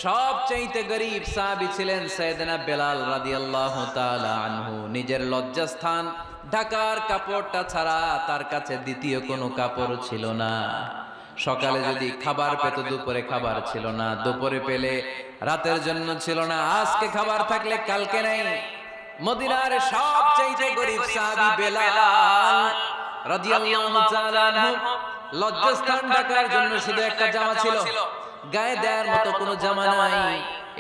সবচাইতে গরীব সাহাবী ছিলেন সাইয়েদনা বেলাল রাদিয়াল্লাহু তাআলা আনহু। নিজের লজ্জাস্থান ঢাকার কাপড়টা ছাড়া তার কাছে দ্বিতীয় কোনো কাপড় ছিল না। সকালে যদি খাবার পেত, দুপুরে খাবার ছিল না, দুপুরে পেলে রাতের জন্য ছিল না, আজকে খাবার থাকলে কালকে নাই। মদিনার সবচাইতে গরীব সাহাবী বেলাল রাদিয়াল্লাহু তাআলা আনহু লজ্জাস্থান ঢাকার জন্য শুধু একটা জামা ছিল, গায়ে দেওয়ার মতো কোনো জামা নাই।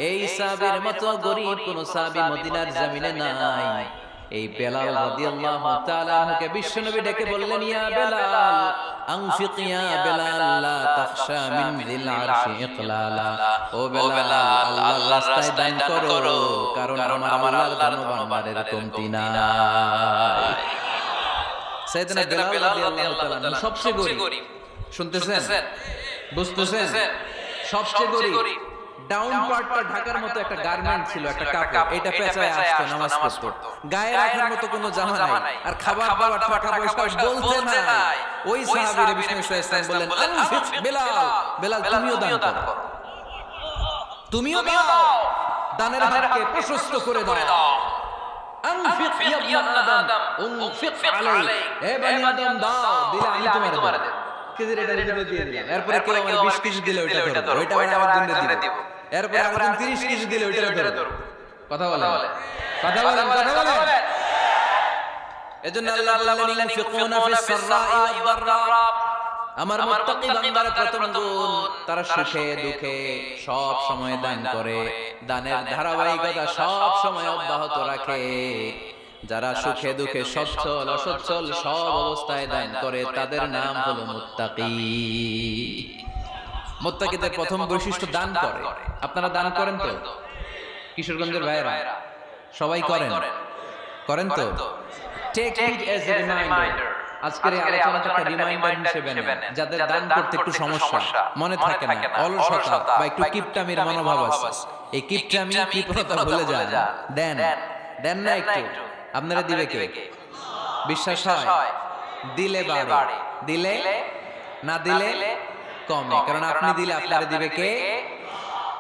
এই সাহাবীর মতো গরীব কোন সাহাবী মদিনার জমিনে নাই। এই বেলাল রাদিয়াল্লাহু তাআলা আনহুকে বিশ্বনবী ডেকে বললেন, ইয়া বেলাল আনফিক ইয়া বেলাল লা তাখশা মিন যিল আরশি ইকলালা। ও বেলাল, আল্লাহর রাস্তায় দান করো, কারণ আমার আল্লাহর ধনভাণ্ডারের কমতি নাই। সাইয়েদনা বেলাল রাদিয়াল্লাহু তাআলা আনহু সবচেয়ে গরীব। শুনতেছেন? বুঝতেছেন? সবচেয়ে গরীব। ডাউন পার্টটা ঢাকার মতো একটা গার্মেন্ট ছিল, একটা কাপড়, এটা পেঁচায় আসতো নামাজ পড়তো। গায়ে রাখার মতো কোনো জামা নাই, আর খাবার দাবার টাকা পয়সা বলতে নাই। ওই সাহাবীর বিষ্ণু সাল্লাল্লাহু বললেন, আনফিক বেলাল, বেলাল তুমিও দান করো, তুমিও দাও, দানের হাতকে প্রশস্ত করে দাও। আনফিক ইয়া ইবনে আদম উনফিক আলাইহি, হে বনি আদম দাও, দিলে আমি তোমার দেব। কেজির এটা রিজনে দিয়ে দিলাম, এরপরে কেউ আমার 20 কেজি দিলে ওইটা ধরো, ওইটা আমার জন্য দিব, এরপরে আরেকজন 30 কেজি দিলে ওইটা ধরো। কথা বলেন, কথা বলেন, কথা বলেন। এজন্য আল্লাহ বললেন, ইনফিকুনা ফিস সাররাই ওয়াদ দাররা। আমার মুত্তাকি বান্দারা প্রথম গুণ, তারা সুখে দুঃখে সব সময় দান করে, দানের ধারাবাহিকতা সব সময় অব্যাহত রাখে। যারা সুখে দুঃখে সচ্ছল অসচ্ছল সব অবস্থায় দান করে, তাদের নাম হলো মুত্তাকি। মুত্তাকিদের প্রথম বৈশিষ্ট্য দান করে। আপনারা দান করেন তো? কিশোরগঞ্জের ভাইরা সবাই করেন? করেন তো? Take it as a reminder. আজকের এই আলোচনাটা একটা রিমাইন্ডার হিসেবে নেন, যাদের দান করতে একটু সমস্যা, মনে থাকে না, অলসতা বা একটু কিপটামির মনোভাব আছে, এই কিপটামি কৃপণতা ভুলে যান। দেন, দেন না একটু। আপনারা দিবে কে? বিশ্বাস হয়? দিলে বাড়ে, দিলে না দিলে কমে, কারণ আপনি দিলে আপনারা দিবে কে?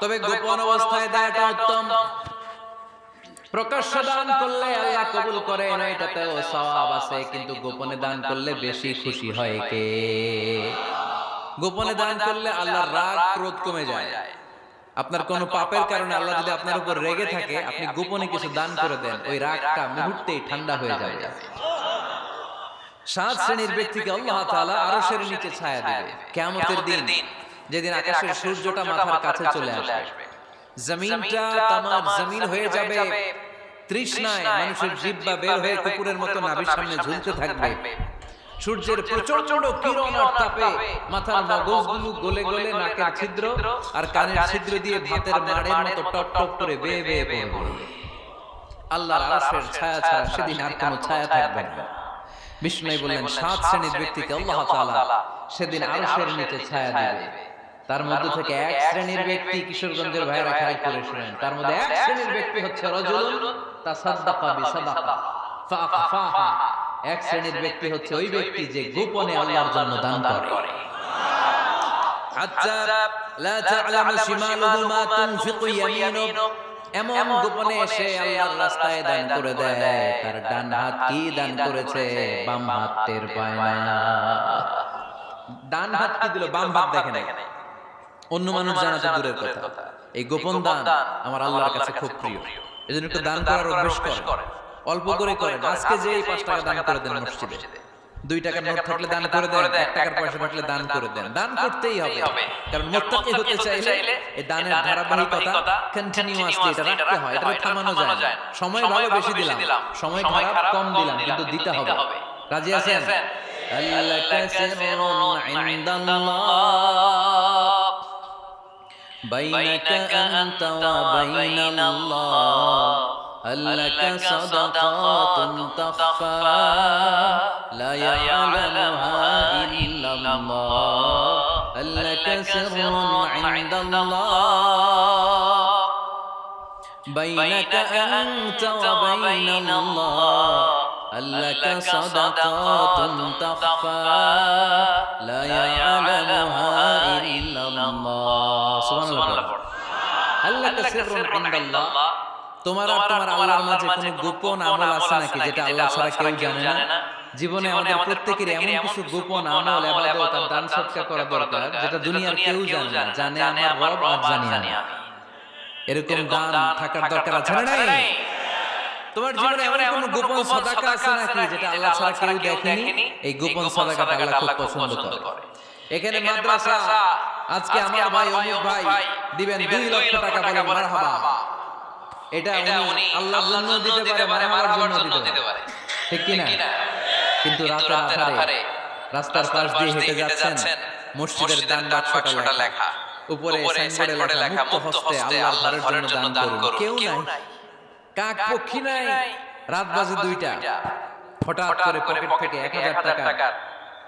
তবে গোপন অবস্থায় দেওয়াটা উত্তম। প্রকাশ্য দান করলে আল্লাহ কবুল করে না, এটাতেও সওয়াব আছে, কিন্তু গোপনে দান করলে বেশি খুশি হয় কে? গোপনে দান করলে আল্লাহর রাগ ক্রোধ কমে যায়। আপনার কোন পাপের কারণে আল্লাহ যদি আপনার উপর রেগে থাকে, আপনি গোপনে কিছু দান করে দেন, ওই রাগটা মুহূর্তেই ঠান্ডা হয়ে যাবে। 7 শ্রেণীর ব্যক্তিকে আল্লাহ তাআলা আরশের নিচে ছায়া দিবে কিয়ামতের দিন, যেদিন আকাশের সূর্যটা মাথার কাছে চলে আসবে, জমিনটা তামাম জমিন হয়ে যাবে তৃষ্ণায়, মানুষের জিহ্বা বের হয়ে কুকুরের মতো নাভির সামনে ঝুলতে থাকবে। সূর্যের প্রচন্ড কিরণ আর তাপে মাথার মগজগুলো গলে গলে নাকের ছিদ্র আর কানের ছিদ্র দিয়ে ভাতের মাড়ের মতো টপ টপ করে বেয়ে বেয়ে পড়বে। আল্লাহর আরশের ছায়া ছাড়া সেদিন আর কোনো ছায়া থাকবে না। বিষ্ণু বললেন, 7 শ্রেণীর ব্যক্তিকে আল্লাহ তাআলা সেদিন আরশের নিচে ছায়া দিবে। তার মধ্যে থেকে 1 শ্রেণীর ব্যক্তি, কিশোরগঞ্জের ভাইরা খেয়াল করে শুনেন, তার মধ্যে 1 শ্রেণীর ব্যক্তি হচ্ছে রাজুলুন তাসাদ্দাকা বিসাদাকা ফাআখাফাহা। 1 শ্রেণীর ব্যক্তি হচ্ছে ওই ব্যক্তি যে গোপনে আল্লাহর জন্য দান করে। হাত্তা লা তা'লামু শিমালুহু মা তুনফিকু ইয়ামিনুহু, এমন গোপনে এসে আল্লাহর রাস্তায় দান করে দেয়, তার ডান হাত কি দান করেছে বাম হাত টের পায় না। ডান হাত কি দিল, বাম হাত দেখে না। অন্য মানুষ জানা তো দূরের কথা, এই গোপন দান আমার আল্লাহর কাছে খুব প্রিয়। এজন্য একটু দান করার অভ্যাস করেন, অল্প করে করেন। আজকে যে 5 টাকা দান করে দেন মসজিদে, 2 টাকার নোট থাকলে দান করে দেন, 1 টাকার পয়সা থাকলে দান করে দেন। দান করতেই হবে, কারণ মুত্তাকি হতে চাইলে এই দানের ধারাবাহিকতা কন্টিনিউয়াসলি এটা রাখতে হয়, এটা থামানো যায় না। সময় ভালো বেশি দিলাম, সময় খারাপ কম দিলাম, কিন্তু দিতে হবে। রাজি আছেন? আল্লাকা সিররুন ইনদাল্লাহ বাইনাকা আনতা ওয়া বাইনাল্লাহ, আল্লাকা সাদাকাতুন তাখফা লা ইয়ালামুহা ইল্লাল্লাহ, আল্লাকা সিররুন ইনদাল্লাহ বাইনাকা আনতা ওয়া বাইনাল্লাহ আল্লাকা সাদাকাতুন তাখফা লা ইয়ালামুহা ইল্লাল্লাহ। সুবহানাল্লাহ। আল্লাকা সিররুন ইনদাল্লাহ, তোমার আর তোমার আল্লাহর মাঝে কোনো গোপন আমল আছে নাকি যেটা আল্লাহ ছাড়া কেউ জানে না? জীবনে আমাদের প্রত্যেকের এমন কিছু গোপন আমল, ইবাদত আর দান সদকা করা দরকার যেটা দুনিয়ার কেউ জানে না। জানে আমার রব আর জানি আমি। এরকম দান থাকার দরকার আছে না নাই? তোমার জীবনে এমন কোনো গোপন সাদাকা আছে নাকি যেটা আল্লাহ ছাড়া কেউ দেখেনি? এই গোপন সাদাকাটা আল্লাহ খুব পছন্দ করে। এখানে মাদ্রাসা, আজকে আমার ভাই অমুক ভাই দিবেন 2 লক্ষ টাকা, বলে মারহাবা। এটা উনি আল্লাহর জন্য দিতে পারে, মারহাবার জন্য দিতে পারে, ঠিক কি না? কিন্তু রাতের আধারে রাস্তার পাশ দিয়ে হেঁটে যাচ্ছেন, মসজিদের দান বাক্সটা লেখা, উপরে সাইনবোর্ডে লেখা মুক্ত হস্তে আল্লাহর ঘরের জন্য দান করুন। কেউ নাই, কাক পক্ষী নাই। রাত বাজে 2টা, হঠাৎ করে পকেট থেকে 1000 টাকা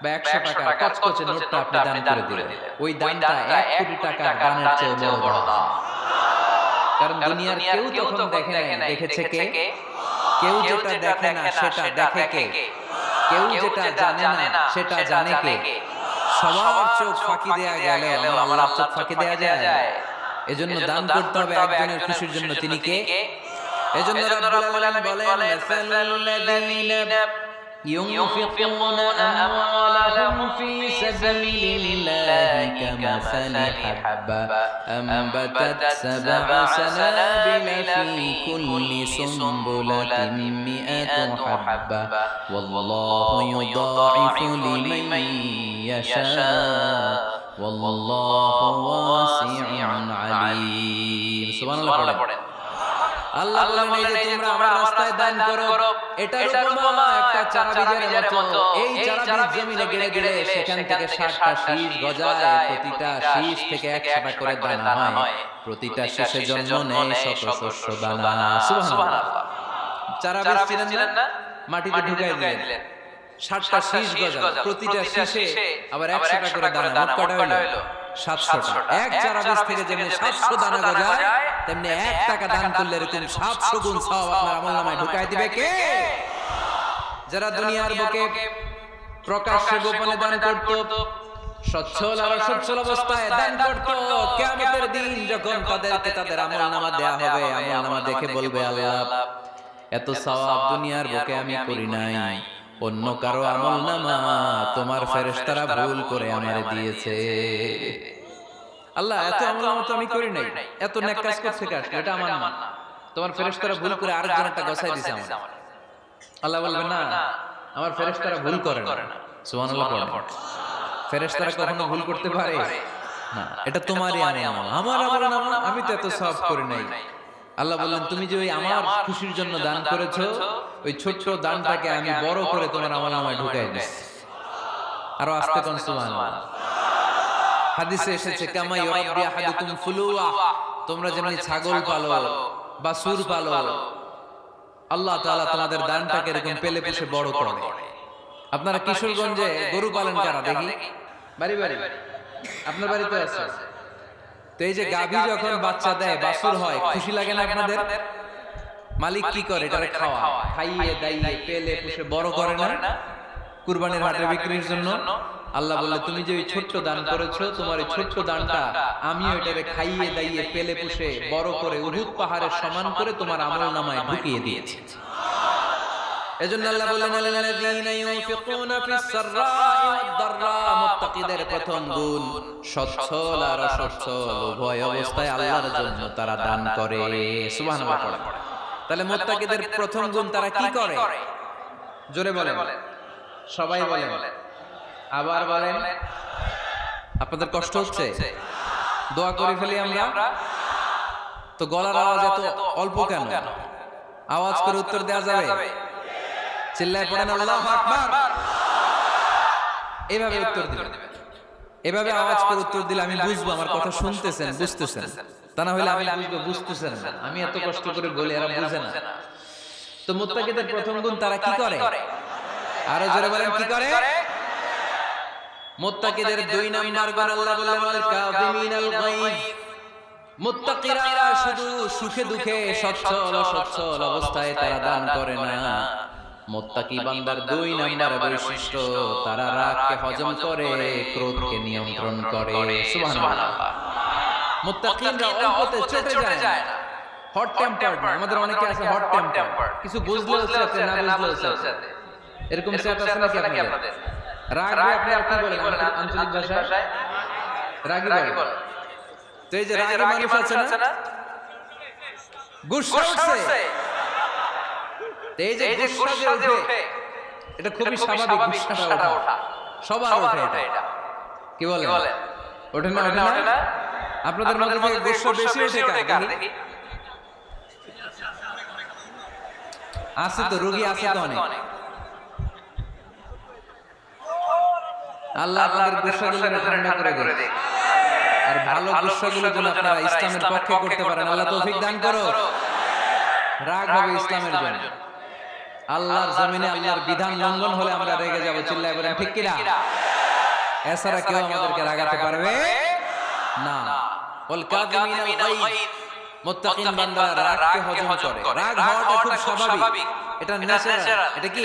বা 100 টাকা কচকচে নোটটা আপনি দান করে দিলেন। ওই দানটা 1 কোটি টাকা দানের চেয়ে বড় দান। কারণ দুনিয়ার কেউ তখন দেখে না, দেখেছে কে? কেউ যেটা দেখে না সেটা দেখে কে? কেউ যেটা জানে না সেটা জানে কে? সবার চোখ ফাঁকি দেয়া গেল আমার চোখ ফাঁকি দেয়া যায়? এজন্য দান করতে হবে একজনের খুশির জন্য। তিনি কে? এজন্য রাব্বুল আলামিন বলেন, মাসালুল্লাযীনা ইউনফিকুনা আমওয়ালাহুম ফি সাবিলিল্লাহি কামাসালি হাব্বা আনবাতাত সাবআ সানাবিলা ফি কুল্লি সুনবুলাতিন মিআতু হাব্বা ওয়াল্লাহু ইউদাঈফু লিমান ইয়াশা ওয়াল্লাহু ওয়াসিউন আলীম। সুবহানাল্লাহ পড়েন। আল্লাহ বলেন, এই যে তোমরা আমার রাস্তায় দান করো, এটার উপমা একটা চারা বীজের মতো। এই চারা বীজ জমিনে গেড়ে গেড়ে সেখান থেকে 60টা শীষ গজায়। প্রতিটা শীষ থেকে 100 টাকা করে দানা হয়। প্রতিটা শীষে জন্ম নেয় শত শস্য দানা। সুবহানাল্লাহ। চারা বীজ ছিলেন না, মাটিতে ঢুকাই দিলেন, 60টা শীষ গজায়। প্রতিটা শীষে আবার 100 টাকা করে দানা। মোট কটা হলো? 700টা। এক চারা বীজ থেকে যেমনি 700 দানা গজায়, তেমনি 1 টাকা দান করলে এরকম 700 গুণ সওয়াব আপনার আমলনামায় ঢুকাই দিবে কে? যারা দুনিয়ার বুকে প্রকাশ্যে গোপনে দান করত, সচ্ছল আর অসচ্ছল অবস্থায় দান করত, কিয়ামতের দিন যখন তাদেরকে তাদের আমলনামা দেয়া হবে, আমলনামা দেখে বলবে, আল্লাহ এত সওয়াব দুনিয়ার বুকে আমি করি নাই, অন্য কারো আমলনামা তোমার ফেরেশতারা ভুল করে আমারে দিয়েছে। আল্লাহ এত আমলনামা তো আমি করি নাই, এত নেক কাজ করতে কাজ, এটা আমার না, তোমার ফেরেশতারা ভুল করে আরেকজন একটা গছাই দিয়েছে আমার। আল্লাহ বলবে, না আমার ফেরেশতারা ভুল করে না। সুবহানাল্লাহ পড়ে। ফেরেশতারা কখনো ভুল করতে পারে না, এটা তোমারই আমলনামা, আমার আমলনামা, আমি তো এত সওয়াব করি নাই। আল্লাহ বললেন, তুমি যে ওই আমার খুশির জন্য দান করেছো, ওই ছোট্ট দানটাকে আমি বড় করে তোমার আমলনামায় ঢুকাই দিয়েছি। আরো আস্তে কোন সুবহানাল্লাহ। হাদিসে এসেছে, কামা ইউরাব্বি আহাদুকুম ফুলুয়া, তোমরা যেমনি ছাগল পালো, বাছুর পালো, আল্লাহ তাআলা তোমাদের দানটাকে এরকম পেলে পুষে বড় করে। আপনারা কিশোরগঞ্জে গরু পালন কারা দেখি? বাড়ি বাড়ি আপনার বাড়িতে আছে তো। এই যে গাভী যখন বাচ্চা দেয়, বাছুর হয়, খুশি লাগে না আপনাদের? মালিক কি করে? এটারে খাইয়ে দাইয়ে পেলে পুষে বড় করে না কুরবানির হাটে বিক্রির জন্য। আল্লাহ বললে, তুমি যে ওই ছোট্ট দান করেছো, তোমার এই ছোট্ট দানটা আমি ওইটারে খাইয়ে দাইয়ে পেলে পুষে বড় করে উহুদ পাহাড়ের সমান করে তোমার আমলনামায় ঢুকিয়ে দিয়েছি। এজন্য আল্লাহ বললেন, আল্লাযীনা ইউনফিকুনা ফিস সাররাই ওয়াদ দাররা, মুত্তাকিদের প্রথম গুণ সচ্ছল আর অসচ্ছল উভয় অবস্থায় আল্লাহর জন্য তারা দান করে। সুবহানাল্লাহ পড়ে। তাহলে মুত্তাকিদের প্রথম গুণ তারা কি করে? জোরে বলেন, সবাই বলেন, আবার বলেন। আপনাদের কষ্ট হচ্ছে? দোয়া করে ফেলি আমরা তো। গলার আওয়াজ এত অল্প কেন? আওয়াজ করে উত্তর দেওয়া যাবে? চিল্লায় পড়েন আল্লাহু আকবার। এভাবে উত্তর দিবেন, এভাবে আওয়াজ করে উত্তর দিলে আমি বুঝবো আমার কথা শুনতেছেন, বুঝতেছেন। তা না হলে আমি বুঝবো বুঝতেছেন না। আমি এত কষ্ট করে বলি, এরা বুঝে না। তো মুত্তাকিদের প্রথম গুণ তারা কি করে? আরো জোরে বলেন, কি করে? মুত্তাকিদের 2 নাম্বার গুণ আল্লাহ বললেন, আল কাযিমিনাল গায়জ। মুত্তাকিরা শুধু সুখে দুঃখে সচ্ছল অসচ্ছল অবস্থায় তারা দান করে না, মুত্তাকি বান্দার 2 নম্বর বৈশিষ্ট্য, তারা রাগকে হজম করে, ক্রোধকে নিয়ন্ত্রণ করে। সুবহানাল্লাহ। মুত্তাকিনরা অল্পতে চটে যায় না, হট টেম্পারড না। আমাদের অনেকে আছে হট টেম্পার, কিছু বুঝলেও সাথে না বুঝলেও সাথে, এরকম সেট আছে নাকি আপনাদের? রাগ আপনি কি বলেন আঞ্চলিক ভাষায়? রাগী বলেন। তো এই যে রাগী মানুষ আছে না, গুসা উঠছে, এই যে গুসা যে ওঠে, এটা খুবই স্বাভাবিক। গুসাটা ওঠা সবার ওঠে, এটা কি বলেন? ওঠে না? আপনাদের মধ্যে থেকে গুসা বেশি ওঠে কার দেখি? আছে তো, রোগী আছে তো অনেক। আল্লাহ আপনাদের গুসাগুলো ঠান্ডা করে দেয়, আর ভালো গুসাগুলো যেন আপনারা ইসলামের পক্ষে করতে পারেন। আল্লাহ তৌফিক দান করো। রাগ হবে ইসলামের জন্য। আল্লাহর জমিনে আল্লাহর বিধান লঙ্ঘন হলে আমরা রেগে যাব, চিল্লায় বলেন ঠিক কিনা? এছাড়া কেউ আমাদেরকে রাগাতে পারবে না। ওয়াল কাযিমিনাল গায়ব, মুত্তাকিন বান্দারা রাগকে হজম করে। রাগ হওয়াটা খুব স্বাভাবিক, এটা ন্যাচারাল, এটা কি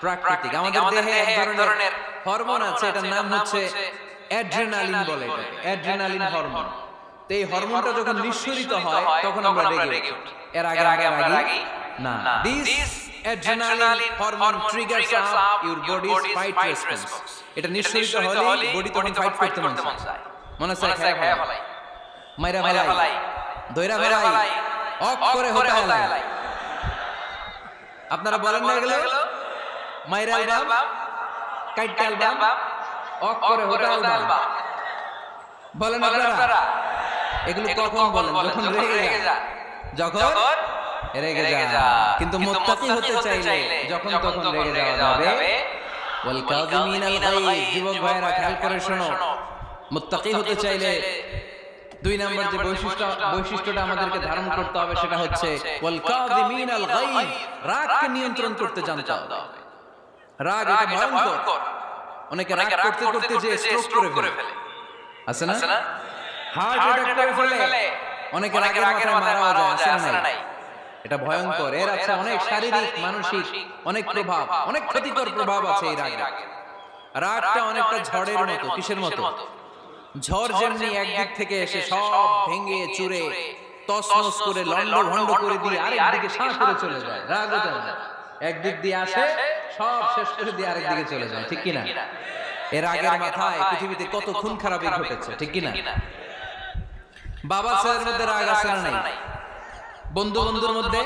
প্রাকৃতিক। আমাদের দেহে এক ধরনের হরমোন আছে, এটার নাম হচ্ছে অ্যাড্রেনালিন বলে, অ্যাড্রেনালিন হরমোন। তো এই হরমোনটা যখন নিঃসরিত হয় তখন আমরা রেগে উঠি। এর আগে আমরা রাগি না। This adrenaline hormone triggers up your bodies fight response. এটা নিঃসরিত হলে বডি তখন ফাইট করতে মন চায়, মনে চায় খায়া ফেলাই, মাইরা ফেলাই, দইরা ফেলাই, অক করে হতে ফেলাই। আপনারা বলেন না এগুলো? মাইরা আলবাম, কাইটা আলবাম, অক করে হতে আলবাম বলেন আপনারা? এগুলো কখন বলেন? যখন রেগে যায়, যখন রেগে যায়। কিন্তু মুত্তাকি হতে চাইলে যখন তখন রেগে যাওয়া যাবে। ওয়াল কাযিমিনাল গায়ব, যুবক ভাইরা খেয়াল করে শোনো, মুত্তাকি হতে চাইলে 2 নম্বর যে বৈশিষ্ট্যটা আমাদেরকে ধারণ করতে হবে সেটা হচ্ছে ওয়াল কাযিমিনাল গায়ব, রাগকে নিয়ন্ত্রণ করতে জানতে হবে। রাগ এটা ভয়ঙ্কর। অনেকে রাগ করতে করতে যে স্ট্রোক করে ফেলে, আছে না? হার্ট অ্যাটাক করে ফেলে, অনেকে রাগের মাথায় মারা যায়, আছে না? এটা ভয়ঙ্কর। এর আছে অনেক শারীরিক, মানসিক অনেক প্রভাব, অনেক ক্ষতিকর প্রভাব আছে এই রাগের। রাগটা অনেকটা ঝড়ের মতো। কিসের মতো? ঝড় যেমনি একদিক থেকে এসে সব ভেঙে চুরে তছনছ করে লন্ডভন্ড করে দিয়ে আরেকদিকে সাঁ করে চলে যায়, রাগও তেমন একদিক দিয়ে আসে সব শেষ করে দিয়ে আরেক দিকে চলে যায়, ঠিক কিনা? এর আগের মাথায় পৃথিবীতে কত খুন খারাপি ঘটেছে, ঠিক কিনা? বাবা ছেলের মধ্যে রাগ আছে না নাই? বন্ধু বন্ধুর মধ্যে,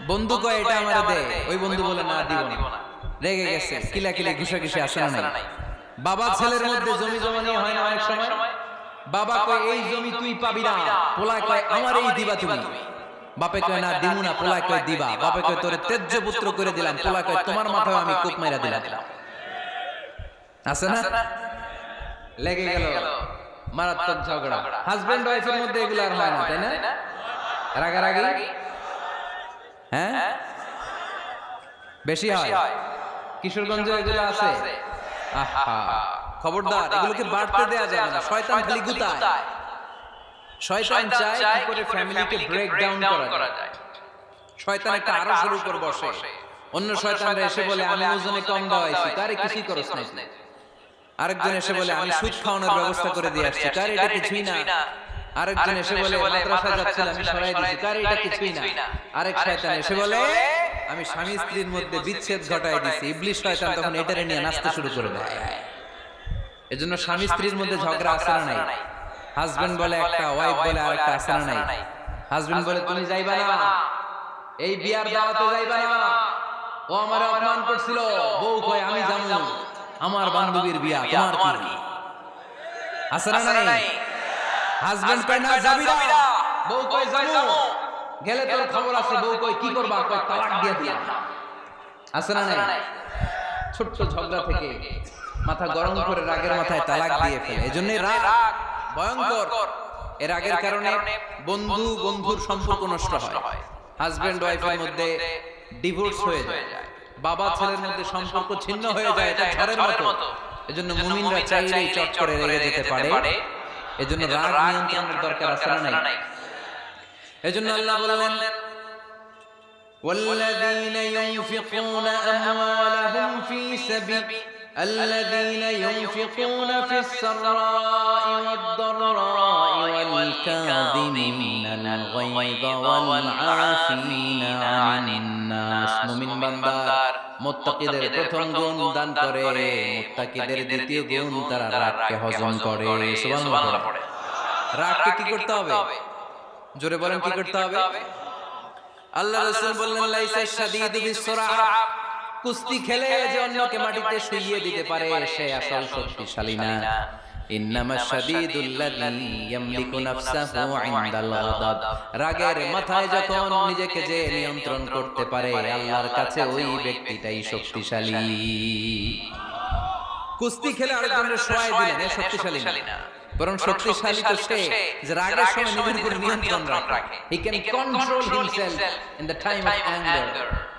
বন্ধু কয় এটা আমারে দে, ওই বন্ধু বলে না দিব না, রেগে গেছে, কিলাকিলি ঘুষাঘুষি আছে না নাই? বাবা ছেলের মধ্যে জমি জমা নিয়ে হয় না অনেক সময়? বাবা কয় এই জমি তুই পাবি না, পোলায় কয় আমার এই দিবা তুমি। বাপে কয় না দিমু না, পোলায় কয় দিবা। বাপে কয় তোরে তেজ্য পুত্র করে দিলাম, পোলায় কয় তোমার মাথায় আমি কোপ মাইরা দিলাম। আছে না? লেগে গেল, মারাত্মক ঝগড়া। হাজবেন্ড ওয়াইফের মধ্যে এগুলো আর হয় না, তাই না? রাগারাগি হ্যাঁ বেশি হয়। কিশোরগঞ্জে এগুলো আছে। আহা, খবরদার, এগুলোকে বাড়তে দেয়া যাবে না। শয়তান খালি গুতায়। শয়তান চায় কি করে ফ্যামিলিকে ব্রেক ডাউন করা যায়। শয়তান একটা আরশের উপর বসে, অন্য শয়তানরা এসে বলে আমি ওজনে কম দাওয়াইছি, তারে কিছুই করছ না। আরেকজন এসে বলে আমি সুদ খাওয়ানোর ব্যবস্থা করে দিয়ে আসছি, তারে এটা কিছুই না। আরেকজন এসে বলে মাদ্রাসা যাচ্ছিলাম আমি সরাই দিয়েছি, তারে এটা কিছুই না। আরেক শয়তান এসে বলে আমি স্বামী স্ত্রীর মধ্যে বিচ্ছেদ ঘটায় দিছি। ইবলিশ শয়তান তখন এটারে নিয়ে নাচতে শুরু করে দেয়। এজন্য স্বামী স্ত্রীর মধ্যে ঝগড়া আছে না নাই? হাজবেন্ড বলে একটা, ওয়াইফ বলে আরেকটা, আছে না নাই? হাজবেন্ড বলে তুমি যাইবা না, এই বিয়ার দাওয়াতে যাইবা না, ও আমারে অপমান করছিল। বউ কয় আমি যাবো, আমার বান্ধবীর বিয়া, তোমার কি? আছে না নাই? হাজবেন্ড কয় না যাবি না, বউ কয় যাবো, গেলে তোর খবর আছে। বউ কয় কি করবা? কয় তালাক দিয়ে দিলাম। আছে না নাই? ছোট্ট ঝগড়া থেকে মাথা গরম করে রাগের মাথায় তালাক দিয়ে ফেলে। এজন্য রাগ ভয়ঙ্কর। এর রাগের কারণে বন্ধু বন্ধুর সম্পর্ক নষ্ট হয়, হাজবেন্ড ওয়াইফের মধ্যে ডিভোর্স হয়ে যায়, বাবা ছেলের মধ্যে সম্পর্ক ছিন্ন হয়ে যায়। এটা ঝড়ের মতো। এজন্য মুমিনরা চাইলেই চট করে রেগে যেতে পারে। এজন্য রাগ নিয়ন্ত্রণের দরকার আছে না নাই? এজন্য আল্লাহ বললেন والذين ينفقون أموالهم في سبيل الذين ينفقون في السراء والضراء والكاظمين الغيظ والعافين عن الناس মুমিন বান্দার মুত্তাকিদের প্রথম গুণ দান করে, মুত্তাকিদের দ্বিতীয় গুণ তারা রাগকে হজম করে। সুবহানাল্লাহ। রাগকে কি করতে হবে? জোরে বলেন, কি করতে হবে? আল্লাহ রাসূল বললেন লাইসা শাদীদু বিসরা, কুস্তি খেলে যে অন্যকে মাটিতে শুইয়ে দিতে পারে সে আসল শক্তিশালী না। ইন্নামা শাদীদুল্লাযী ইয়ামলিকু নাফসাহু ইনদাল গাদাব, রাগের মাথায় যখন নিজেকে যে নিয়ন্ত্রণ করতে পারে আল্লাহর কাছে ওই ব্যক্তিটাই শক্তিশালী। কুস্তি খেলে আরেকজনের শোয়ায় দিলেন এ শক্তিশালী না, বরং শক্তিশালী তো সে যে রাগের সময় নিজের উপর নিয়ন্ত্রণ রাখে। He can control himself in the time of anger,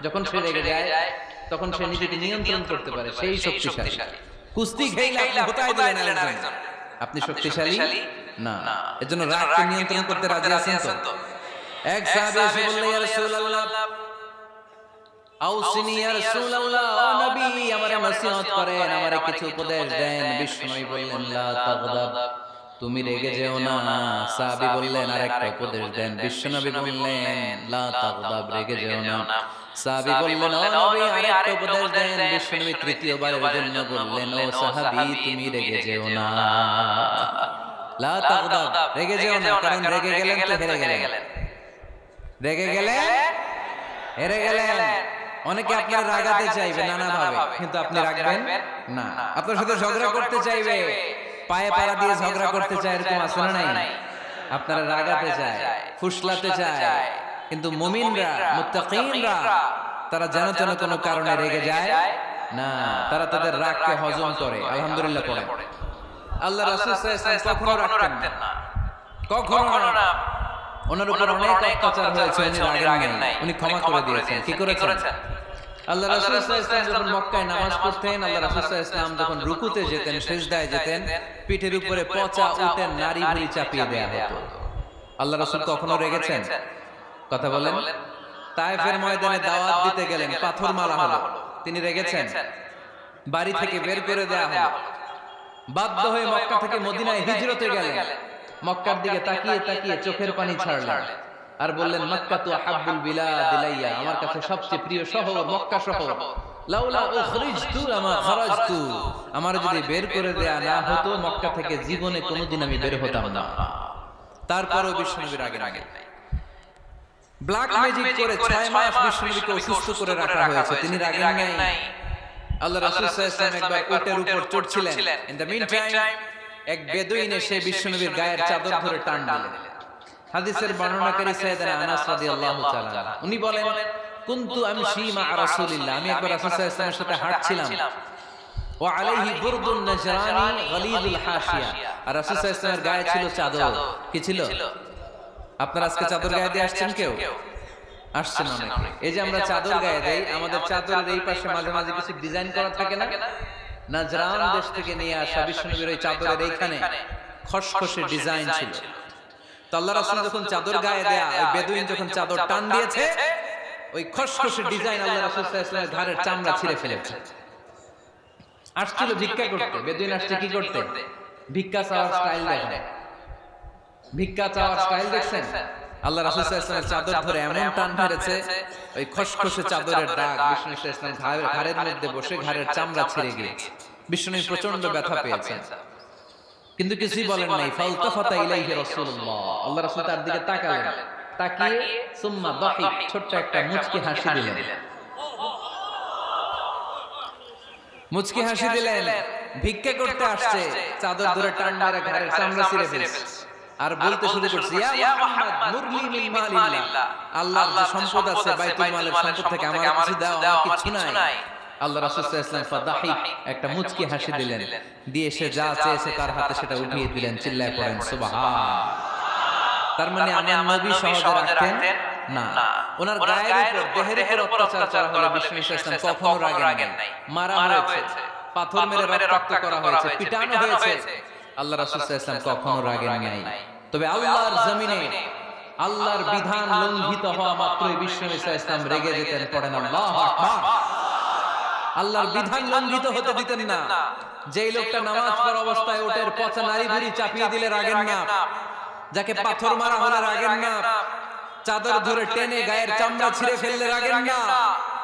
যখন সে রেগে যায় তখন সে নিজেকে নিয়ন্ত্রণ করতে পারে, সেই শক্তিশালী। কুস্তি খেলে আপনি হতায় দিলেন আরেকজন, আপনি শক্তিশালী না। এজন্য রাগকে নিয়ন্ত্রণ করতে রাজি আছেন তো? এক সাহাবী এসে বললেন ইয়া রাসূলুল্লাহ আউসিনি ইয়া রাসূলুল্লাহ, ও নবী আমারে নসিহত করেন, আমারে কিছু উপদেশ দেন। বিষ্ণু বললেন লা তাগদাব, তুমি রেগে যেও না। সাহাবী বললেন আরেকটা উপদেশ দেন। বিশ্বনবী বললেন লা তাগদাব, রেগে যেও না। সাহাবী বললেন ও নবী আরেকটা উপদেশ দেন। বিশ্বনবী তৃতীয়বারের জন্য বললেন ও সাহাবী তুমি রেগে যেও না, লা তাগদাব, রেগে যেও না। কারণ রেগে গেলেন তো হেরে গেলেন, রেগে গেলে হেরে গেলেন। অনেকে আপনার রাগাতে চাইবে নানা ভাবে, কিন্তু আপনি রাখবেন না। আপনার সাথে ঝগড়া করতে চাইবে, পায়ে পাড়া দিয়ে ঝগড়া করতে চায়, এরকম আছে না নাই? আপনারা রাগাতে চায়, ফুসলাতে চায়, কিন্তু মুমিনরা মুত্তাকিনরা তারা যেন তেন কোনো কারণে রেগে যায় না, তারা তাদের রাগকে হজম করে। আলহামদুলিল্লাহ পড়ে। আল্লাহ রাসূল সাল্লাল্লাহু আলাইহি ওয়াসাল্লাম কখনো রাখতেন না, কখনো না। ওনার উপর অনেক অত্যাচার হয়েছে, উনি রাগেন নাই, উনি ক্ষমা করে দিয়েছেন। কি করেছেন? আল্লাহ রাসূল সাল্লাল্লাহু আলাইহি ওয়াসাল্লাম যখন মক্কায় নামাজ পড়তেন, আল্লাহ রাসূল সাল্লাল্লাহু আলাইহি ওয়াসাল্লাম যখন রুকুতে যেতেন, সিজদায় যেতেন, পিঠের উপরে পচা উটের নাড়ি ভুঁড়ি চাপিয়ে দেয়া হতো। আল্লাহ রাসূল কখনো রেগেছেন? কথা বলেন। তায়েফের ময়দানে দাওয়াত দিতে গেলেন, পাথর মারা হলো, তিনি রেগেছেন? বাড়ি থেকে বের করে দেয়া হলো, বাধ্য হয়ে মক্কা থেকে মদিনায় হিজরতে গেলেন। মক্কার দিকে তাকিয়ে তাকিয়ে চোখের পানি ছাড়লেন আর বললেন মক্কাতু আহাব্বুল বিলাদ ইলাইয়া, আমার কাছে সবচেয়ে প্রিয় শহর মক্কা শহর। লাউলা উখরিজতু লামা খারাজতু, আমার যদি বের করে দেয়া না হতো মক্কা থেকে জীবনে কোনোদিন আমি বের হতাম না। তারপরও বিশ্বনবী রাগেন নাই। ব্ল্যাক ম্যাজিক করে 6 মাস বিশ্বনবীকে অসুস্থ করে রাখা হয়েছে, তিনি রাগেন নাই। আল্লাহ রাসূল সাল্লাল্লাহু আলাইহি ওয়াসাল্লাম একবার উটের উপর চড়ছিলেন। ইন দ্য মিন টাইম এক বেদুইন এসে বিশ্বনবীর গায়ের চাদর ধরে টান দিলেন। হাদিসের বর্ণনাকারী সাইয়েদনা আনাস রাদিয়াল্লাহু তাআলা উনি বলেন কুনতু আমশি মা রাসূলিল্লাহ, আমি একবার রাসূল সাল্লাল্লাহু আলাইহি ওয়াসাল্লামের সাথে হাঁটছিলাম। ওয়া আলাইহি বুরদুন নাজরানি গালিযুল হাশিয়া, আর রাসূল সাল্লাল্লাহু আলাইহি ওয়াসাল্লামের গায়ে ছিল চাদর। কি ছিল? আপনারা আজকে চাদর গায়ে দিয়ে আসছেন? কেউ আসছেন অনেক। এই যে আমরা চাদর গায়ে দেই, আমাদের চাদরের এই পাশে মাঝে মাঝে কিছু ডিজাইন করা থাকে না? নাজরান দেশ থেকে নিয়ে আসা বিশ্বনবীর ওই চাদরের এইখানে খসখসে ডিজাইন ছিল। তো আল্লাহ রাসূল যখন চাদর গায়ে দেয়া, ওই বেদুইন যখন চাদর টান দিয়েছে, ওই খসখসে ডিজাইন আল্লাহ রাসূল সাল্লাল্লাহু আলাইহি ওয়াসাল্লামের ঘাড়ের চামড়া ছিঁড়ে ফেলেছে। আসছিল ভিক্ষা করতে, বেদুইন আসছে কি করতে? ভিক্ষা চাওয়ার স্টাইল দেখেন, ভিক্ষা চাওয়ার স্টাইল দেখছেন? আল্লাহ রাসূল সাল্লাল্লাহু আলাইহি ওয়াসাল্লামের চাদর ধরে এমন টান মেরেছে, ওই খসখসে চাদরের দাগ বিষ্ণু সাল্লাল্লাহু আলাইহি ওয়াসাল্লাম ঘাড়ের মধ্যে বসে ঘাড়ের চামড়া ছিঁড়ে গিয়েছে। বিষ্ণু প্রচন্ড ব্যথা পেয়েছেন, কিন্তু কিছুই বলেন নাই। ফালতাফাতা ইলাইহি রাসূলুল্লাহ, আল্লাহ রাসূল তার দিকে তাকালেন, তাকিয়ে সুম্মা দাহিক, ছোট্ট একটা মুচকি হাসি দিলেন। মুচকি হাসি দিলেন। ভিক্ষা করতে আসছে, চাদর ধরে টান মেরে ঘাড়ের চামড়া ছিঁড়ে ফেলেছে, আর বলতে শুরু করছে ইয়া মুহাম্মদ মুরলি মিন মালিল্লাহ, আল্লাহর যে সম্পদ আছে বাইতুল মালের সম্পদ থেকে আমার কিছু দাও, আমার কিছু নাই। আল্লাহ রাসূল সাল্লাল্লাহু আলাইহি ওয়াসাল্লাম ফাদাহিক, একটা মুচকি হাসি দিলেন, দিয়ে সে যা চেয়েছে তার হাতে সেটা উঠিয়ে দিলেন। চিল্লায় পড়েন সুবহান। তার মানে আমার নবী সহজে রাখতেন না। ওনার গায়ের উপর দেহের উপর অত্যাচার করা হলে বিষ্ণু সাল্লাল্লাহু আলাইহি ওয়াসাল্লাম কখনো রাগেন নাই। মারা হয়েছে, পাথর মেরে রক্তাক্ত করা হয়েছে, পিটানো হয়েছে, আল্লাহ রাসূল সাল্লাল্লাহু আলাইহি ওয়াসাল্লাম কখনো রাগেন নাই। তবে আল্লাহর জমিনে আল্লাহর বিধান লঙ্ঘিত হওয়া মাত্রই বিশ্বনবী সাল্লাল্লাহু আলাইহি ওয়াসাল্লাম রেগে যেতেন, পড়েন আল্লাহু আকবার। আল্লাহর বিধান লঙ্ঘিত হতে দিতেন না। যেই লোকটা নামাজ পড়া অবস্থায় ওটের পচা নারী ভুঁড়ি চাপিয়ে দিলে রাগেন না, যাকে পাথর মারা হলে রাগেন না, চাদর ধরে টেনে গায়ের চামড়া ছিঁড়ে ফেললে রাগেন না,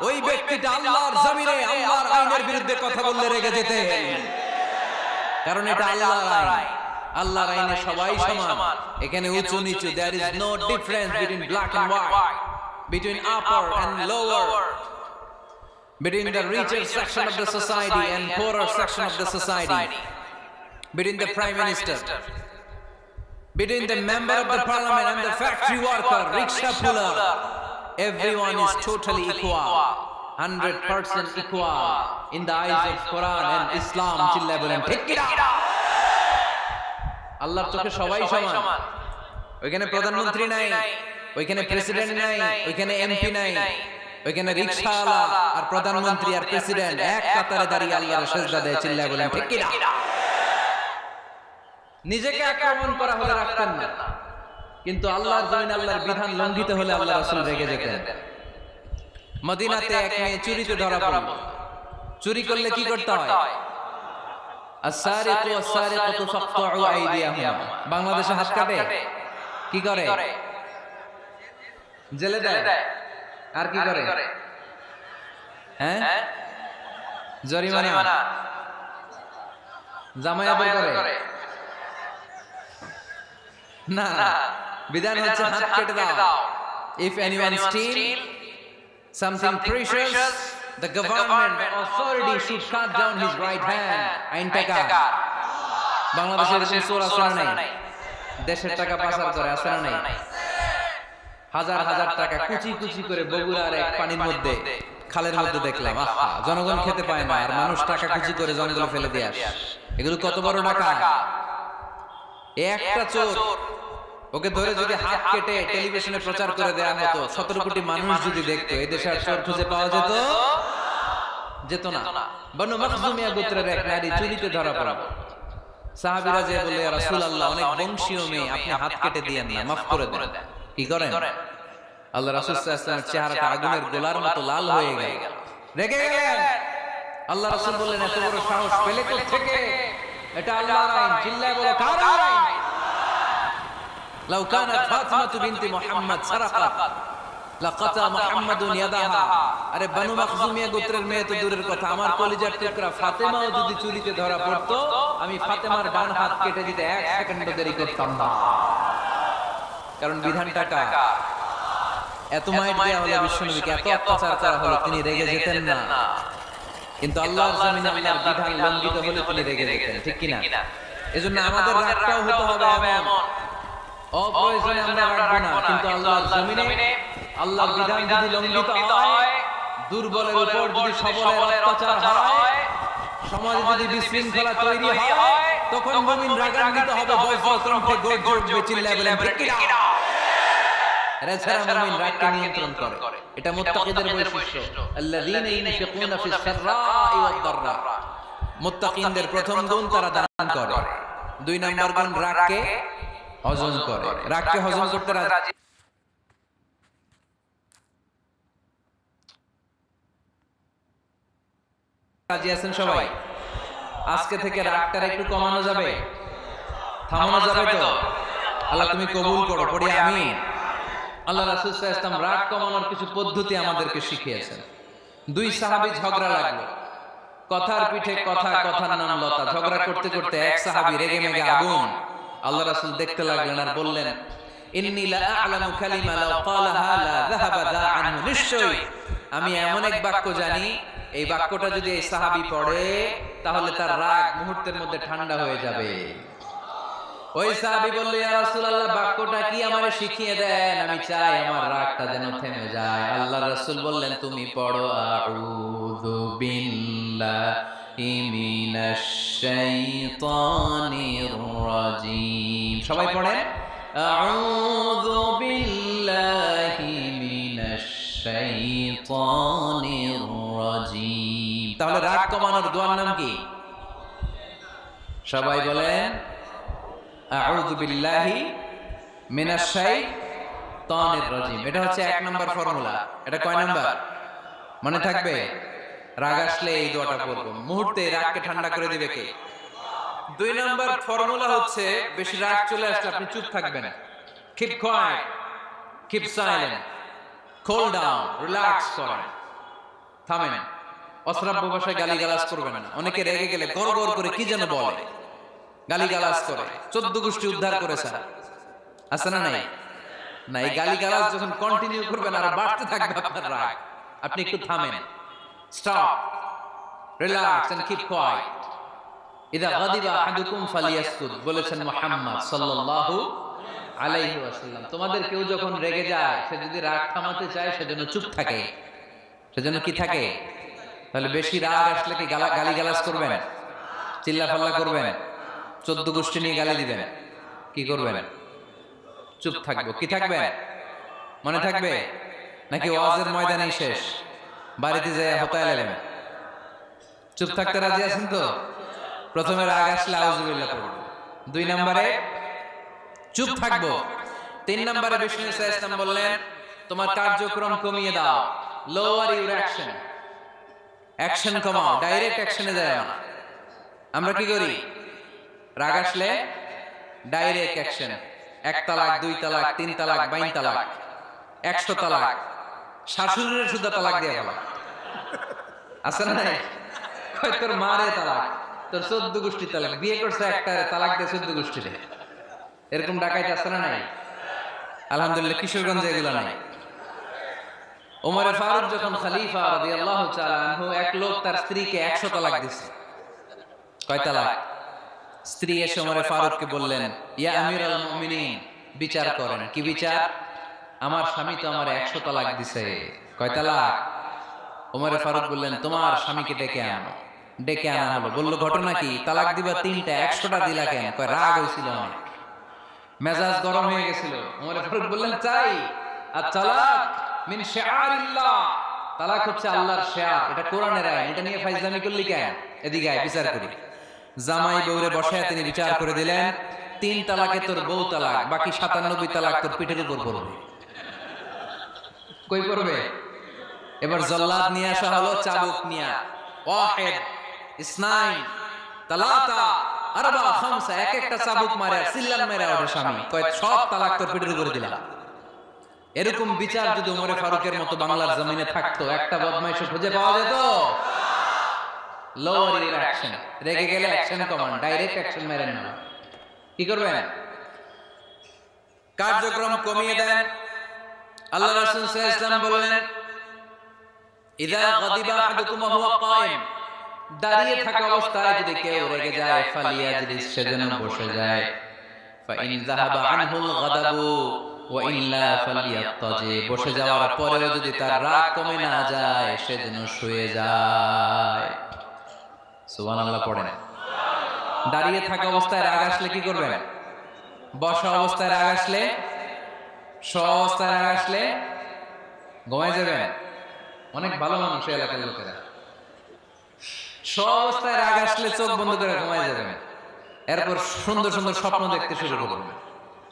ওই ব্যক্তিটা আল্লাহর জমিনে আল্লাহর আইনের বিরুদ্ধে কথা বললে রেগে যেতেন। কারণ এটা আল্লাহর আইন, আল্লাহর আইনে সবাই সমান। এখানে উঁচু নিচু, there is no difference between black and white, between upper and lower, between the richer section of the society and poorer section of the society, between the prime minister, between the member of the parliament and the factory worker, rickshaw puller. Everyone is totally equal, 100% equal in the eyes of Quran and Islam. Chilla bolen ঠিক কি না? আল্লাহর চোখে সবাই সমান। ওইখানে প্রধানমন্ত্রী নাই, ওইখানে প্রেসিডেন্ট নাই, ওইখানে এমপি নাই, ওইখানে রিকশাওয়ালা আর প্রধানমন্ত্রী আর প্রেসিডেন্ট এক কাতারে দাঁড়িয়ে আল্লাহর সিজদা দেয়। চিল্লা বলেন ঠিক কি না? নিজেকে আক্রমণ করা হলে রাখতেন না, কিন্তু আল্লাহর জমিনে আল্লাহর বিধান লঙ্ঘিত হলে আল্লাহ রাসূল রেগে যেতেন। মদিনাতে এক মেয়ে চুরিতে ধরা পড়ল। চুরি করলে কি করতে হয়? আস-সারিকু ওয়াস-সারিকাতু ফাকতাউ আইদিয়াহুমা। বাংলাদেশে হাত কাটে, কি করে? জেলে দেয়। আর কি করে? হ্যাঁ, জরিমানা, জামায়াত করে না, বিধান হচ্ছে হাত কেটে দাও। If anyone steal something precious, the government authority should cut down his right hand. আইন টাকা। বাংলাদেশের এরকম চোর আছে না নাই? দেশের টাকা পাচার করে, আছে না নাই? হাজার হাজার টাকা কুচি কুচি করে বগুড়ার এক পানির মধ্যে, খালের মধ্যে দেখলাম। আহা, জনগণ খেতে পায় না, আর মানুষ টাকা কুচি করে জঙ্গলে ফেলে দিয়ে আসে। এগুলো কত বড় টাকা! একটা চোর, ওকে ধরে যদি হাত কেটে টেলিভিশনে প্রচার করে দেয়া হতো, 17 কোটি মানুষ যদি দেখতো, এই দেশে আর চোর খুঁজে পাওয়া যেত না। বনু মাখজুমিয়া গোত্রের এক নারী চুরিতে ধরা পড়ল। সাহাবীরা যে বলল, ইয়া রাসূলুল্লাহ, অনেক বংশীয় মেয়ে, আপনি হাত কেটে দিয়েন না, মাফ করে দেন। কি করেন? আল্লাহ রাসূল সাল্লাল্লাহু আলাইহি ওয়াসাল্লামের চেহারাটা আগুনের গোলার মতো লাল হয়ে গেল, রেগে গেলেন। আল্লাহ রাসূল বললেন, এত বড় সাহস পেলে কোথা থেকে? এটা আল্লাহর আইন। চিল্লায় বলো, কার আইন? লাউ কানাত ফাতিমাতু বিনতি মুহাম্মদ সারাকাত লাকাতা মুহাম্মাদুন ইয়াদাহা। আরে বনু মাখজুমিয়া গোত্রের মেয়ে তো দূরের কথা, আমার কলিজার টুকরা ফাতেমাও যদি চুরিতে ধরা পড়তো, আমি ফাতেমার ডান হাত কেটে দিতে 1 সেকেন্ডও দেরি করতাম না। কারণ বিধানটা কার? এত মাইর দেয়া হলো বিশ্বনবীকে, এত অত্যাচার করা হলো, তিনি রেগে যেতেন না। কিন্তু আল্লাহর জমিনে আল্লাহর বিধান লঙ্ঘিত হলে তিনি রেগে যেতেন, ঠিক কি না? এজন্য আমাদের রাগটাও হতে হবে এমন, অপ্রয়োজনে আমরা রাখবো না। কিন্তু আল্লাহর জমিনে আল্লাহর বিধান যদি লঙ্ঘিত হয়, দুর্বলের উপর যদি সবলের অত্যাচার হয়, সমাজে যদি বিশৃঙ্খলা তৈরি হয়, তখন মুমিন রাগান্বিত হবে, বজ্রকণ্ঠে গর্জে উঠবে, চিল্লায় বলেন ঠিক কি না? এছাড়া মুমিন রাগকে নিয়ন্ত্রণ করে। এটা মুত্তাকিদের বৈশিষ্ট্য। আল্লাযীনা ইউনফিকুনা ফিস সাররাই ওয়াদ দাররা। মুত্তাকিনদের প্রথম গুণ, তারা দান করে। 2 নাম্বার গুণ, রাগকে হজম করে। রাগকে হজম করতে রাজি আছেন সবাই? আজকে থেকে রাগটা একটু কমানো যাবে, থামানো যাবে তো? আল্লাহ তুমি কবুল করো, পড়ি আমিন। আল্লাহ রাসূল সাল্লাল্লাহু আলাইহি ওয়াসাল্লাম রাগ কমানোর কিছু পদ্ধতি আমাদেরকে শিখিয়েছেন। 2 সাহাবী ঝগড়া লাগলো, কথার পিঠে কথা, কথার নাম লতা। ঝগড়া করতে করতে এক সাহাবী রেগে মেগে আগুন। আল্লাহ রাসূল দেখতে লাগলেন আর বললেন, ইন্নী লা আ'লামু কালিমা লাউ ক্বালাহা লা যাহাবা যা আনহু। নিশ্চয়ই আমি এমন এক বাক্য জানি, এই বাক্যটা যদি এই সাহাবী পড়ে, তাহলে তার রাগ মুহূর্তের মধ্যে ঠান্ডা হয়ে যাবে। ওই সাহাবী বলল, ইয়া রাসূলুল্লাহ, বাক্যটা কি আমারে শিখিয়ে দেন, আমি চাই আমার রাগটা যেন থেমে যায়। আল্লাহ রাসূল বললেন, তুমি পড়ো, আউযু বিল্লাহি মিনাশ শাইতানির রাজীম। সবাই পড়েন, আউযু বিল্লাহি মিনাশ শাইতানির রাজীম। তাহলে রাগ কমানোর দোয়ার নাম কি? সবাই বলেন, আউযু বিল্লাহি মিনাশ শাইতানির রাজিম। এটা হচ্ছে 1 নাম্বার ফর্মুলা। এটা কয় নাম্বার মনে থাকবে? রাগ আসলে এই দোয়াটা পড়বো, মুহূর্তে রাগকে ঠান্ডা করে দিবে কে? 2 নাম্বার ফর্মুলা হচ্ছে বেশি রাগ চলে আসলে আপনি চুপ থাকবেন। Keep quiet, keep silent, cool down, relax করেন, থামেন। অশ্রাব্য ভাষায় গালিগালাজ করবেন না। অনেকে রেগে গেলে গড় গড় করে কি যেন বলে, গালিগালাজ করে, 14 গোষ্ঠী উদ্ধার করেছে। আছে না নাই? না, এই গালিগালাজ যখন কন্টিনিউ করবেন আর বাড়তে থাকবে আপনার রাগ, আপনি একটু থামেন, stop, relax and keep quiet. ইদা গাদিবা আহাদুকুম ফালিয়াসকুত বলেছেন মুহাম্মদ সাল্লাল্লাহু আলাইহি ওয়াসাল্লাম। তোমাদের কেউ যখন রেগে যায়, সে যদি রাগ থামাতে চায় সেজন্য চুপ থাকে। সেজন্য কি থাকে? তাহলে বেশি রাগ আসলে কি গালিগালাজ করবেন, চিল্লাফাল্লা করবেন, 14 গোষ্ঠী নিয়ে গালি দিবেন? কি করবেন? চুপ থাকবো। কি থাকবেন? মনে থাকবে? নাকি ওয়াজের ময়দানেই শেষ, বাড়িতে যায় হতায় লেবেন? চুপ থাকতে রাজি আছেন তো? প্রথমে রাগ আসলে আউযুবিল্লাহ পড়ব, 2 নম্বরে চুপ থাকবো, 3 নম্বরে বিষ্ণু সাল্লাল্লাহু আলাইহি ওয়াসাল্লাম বললেন তোমার কার্যক্রম কমিয়ে দাও, লোয়ার ইউর অ্যাকশন। অ্যাকশন কমাও, ডাইরেক্ট অ্যাকশনে যায় না। আমরা কি করি? রাগ আসলে ডাইরেক্ট অ্যাকশন, 1 তালাক, 2 তালাক, 3 তালাক, 22 তালাক, 100 তালাক, শাশুড়ির সুদা তালাক দিয়ে গেল। আছে না? কয় তোর মারে তালাক, তোর 14 গোষ্ঠী তালাক, বিয়ে করছে একটা, তালাক দিয়ে 14 গোষ্ঠীতে। এরকম ডাকাইতে আছে না নাই? আলহামদুলিল্লাহ কিশোরগঞ্জে এগুলো নাই। ওমর ফারুক যখন খলিফা রাদিয়াল্লাহু তাআলা আনহু, এক লোক তার স্ত্রীকে 100 তালাক দিয়েছে। কয় তালাক? স্ত্রী এসে ওমর ফারুককে বললেন, ইয়া আমিরুল মুমিনিন, বিচার করেন। কি বিচার? আমার স্বামী তো আমার 100 তালাক দিছে। কয় তালাক? ওমর ফারুক বললেন, তোমার স্বামীকে ডেকে আনো। ডেকে আনা হলো। বলল, ঘটনা কি? তালাক দিবা 3টা, 100টা দিলা কেন? কয় রাগ হইছিল আমার, মেজাজ গরম হয়ে গেছিল। ওমর ফারুক বললেন, চাই আর তালাক মিন শিআরিল্লাহ, তালাক হচ্ছে আল্লাহর শিয়ার, এটা কোরআনের আইন, এটা নিয়ে ফাইজলামি করলি কেন? এদিকে আয়, বিচার করি। জামাই বউরে বসায় তিনি বিচার করে দিলেন, 3 তালাকে তোর বউ তালাক, বাকি 97 তালাক তোর পিঠের উপর পড়বে। কই পড়বে? এবার জল্লাদ নিয়ে আসা হলো, চাবুক নিয়া, ওয়াহিদ, ইসনাইন, তালাতা, আরবা, খামসা, এক একটা চাবুক মারে আর সিল্লান মেরে ওঠে স্বামী। কয় সব তালাক তোর পিঠের উপরে দিলাম। এরকম বিচার যদি ওমর ফারুকের মতো বাংলার জমিনে থাকতো, একটা বদমাইশ খুঁজে পাওয়া যেত? লোয়ার ইউর অ্যাকশন, রেগে গেলে অ্যাকশন কমান, ডাইরেক্ট অ্যাকশন মেরেন না। কি করবেন? কার্যক্রম কমিয়ে দেন। আল্লাহ রাসূল সাল্লাল্লাহু আলাইহি ওয়াসাল্লাম বললেন, ইযা গাদিবা আহাদুকুম ওয়া হুয়া কায়েম, দাঁড়িয়ে থাকা অবস্থায় যদি কেউ রেগে যায়, ফালিয়াজলিস, সেজন্য বসে যায়। ফাইন যাহাবা আনহুল গাদাবু ওয়া ইল্লা ফালিয়াত্তাজি, বসে যাওয়ার পরেও যদি তার রাগ কমে না যায়, সেজন্য শুয়ে যায়। সুবহানাল্লাহ পড়েন। দাঁড়িয়ে থাকা অবস্থায় রাগ আসলে কি করবেন? বসা অবস্থায় রাগ আসলে, শোয়া অবস্থায় রাগ আসলে ঘুমায় যাবেন। অনেক ভালো মানুষ এই এলাকার লোকেরা, শোয়া অবস্থায় রাগ আসলে চোখ বন্ধ করে ঘুমায় যাবেন। এরপর সুন্দর সুন্দর স্বপ্ন দেখতে শুরু করবেন।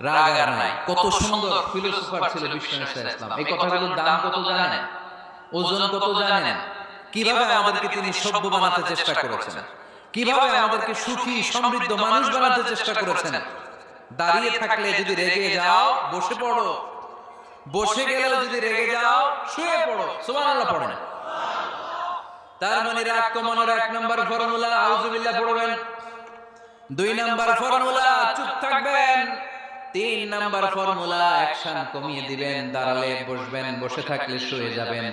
রাগ আর নাই। কত সুন্দর ফিলোসোফার ছিল বিষ্ণু সাল্লাল্লাহু আলাইহি ওয়াসাল্লাম। এই কথাগুলোর দাম কত জানেন? ওজন কত জানেন? কিভাবে আমাদেরকে তিনি সভ্য বানাতে চেষ্টা করেছেন, কিভাবে আমাদেরকে সুখী সমৃদ্ধ মানুষ বানাতে চেষ্টা করেছেন। দাঁড়িয়ে থাকলে যদি রেগে যাও, বসে পড়ো। বসে গেলেও যদি রেগে যাও, শুয়ে পড়ো। সুবহানাল্লাহ পড়েন। তার মানে রাগ কমানোর 1 নাম্বার ফর্মুলা আউযুবিল্লাহ পড়বেন, 2 নাম্বার ফর্মুলা চুপ থাকবেন, 3 নাম্বার ফর্মুলা অ্যাকশন কমিয়ে দিবেন, দাঁড়ালে বসবেন, বসে থাকলে শুয়ে যাবেন।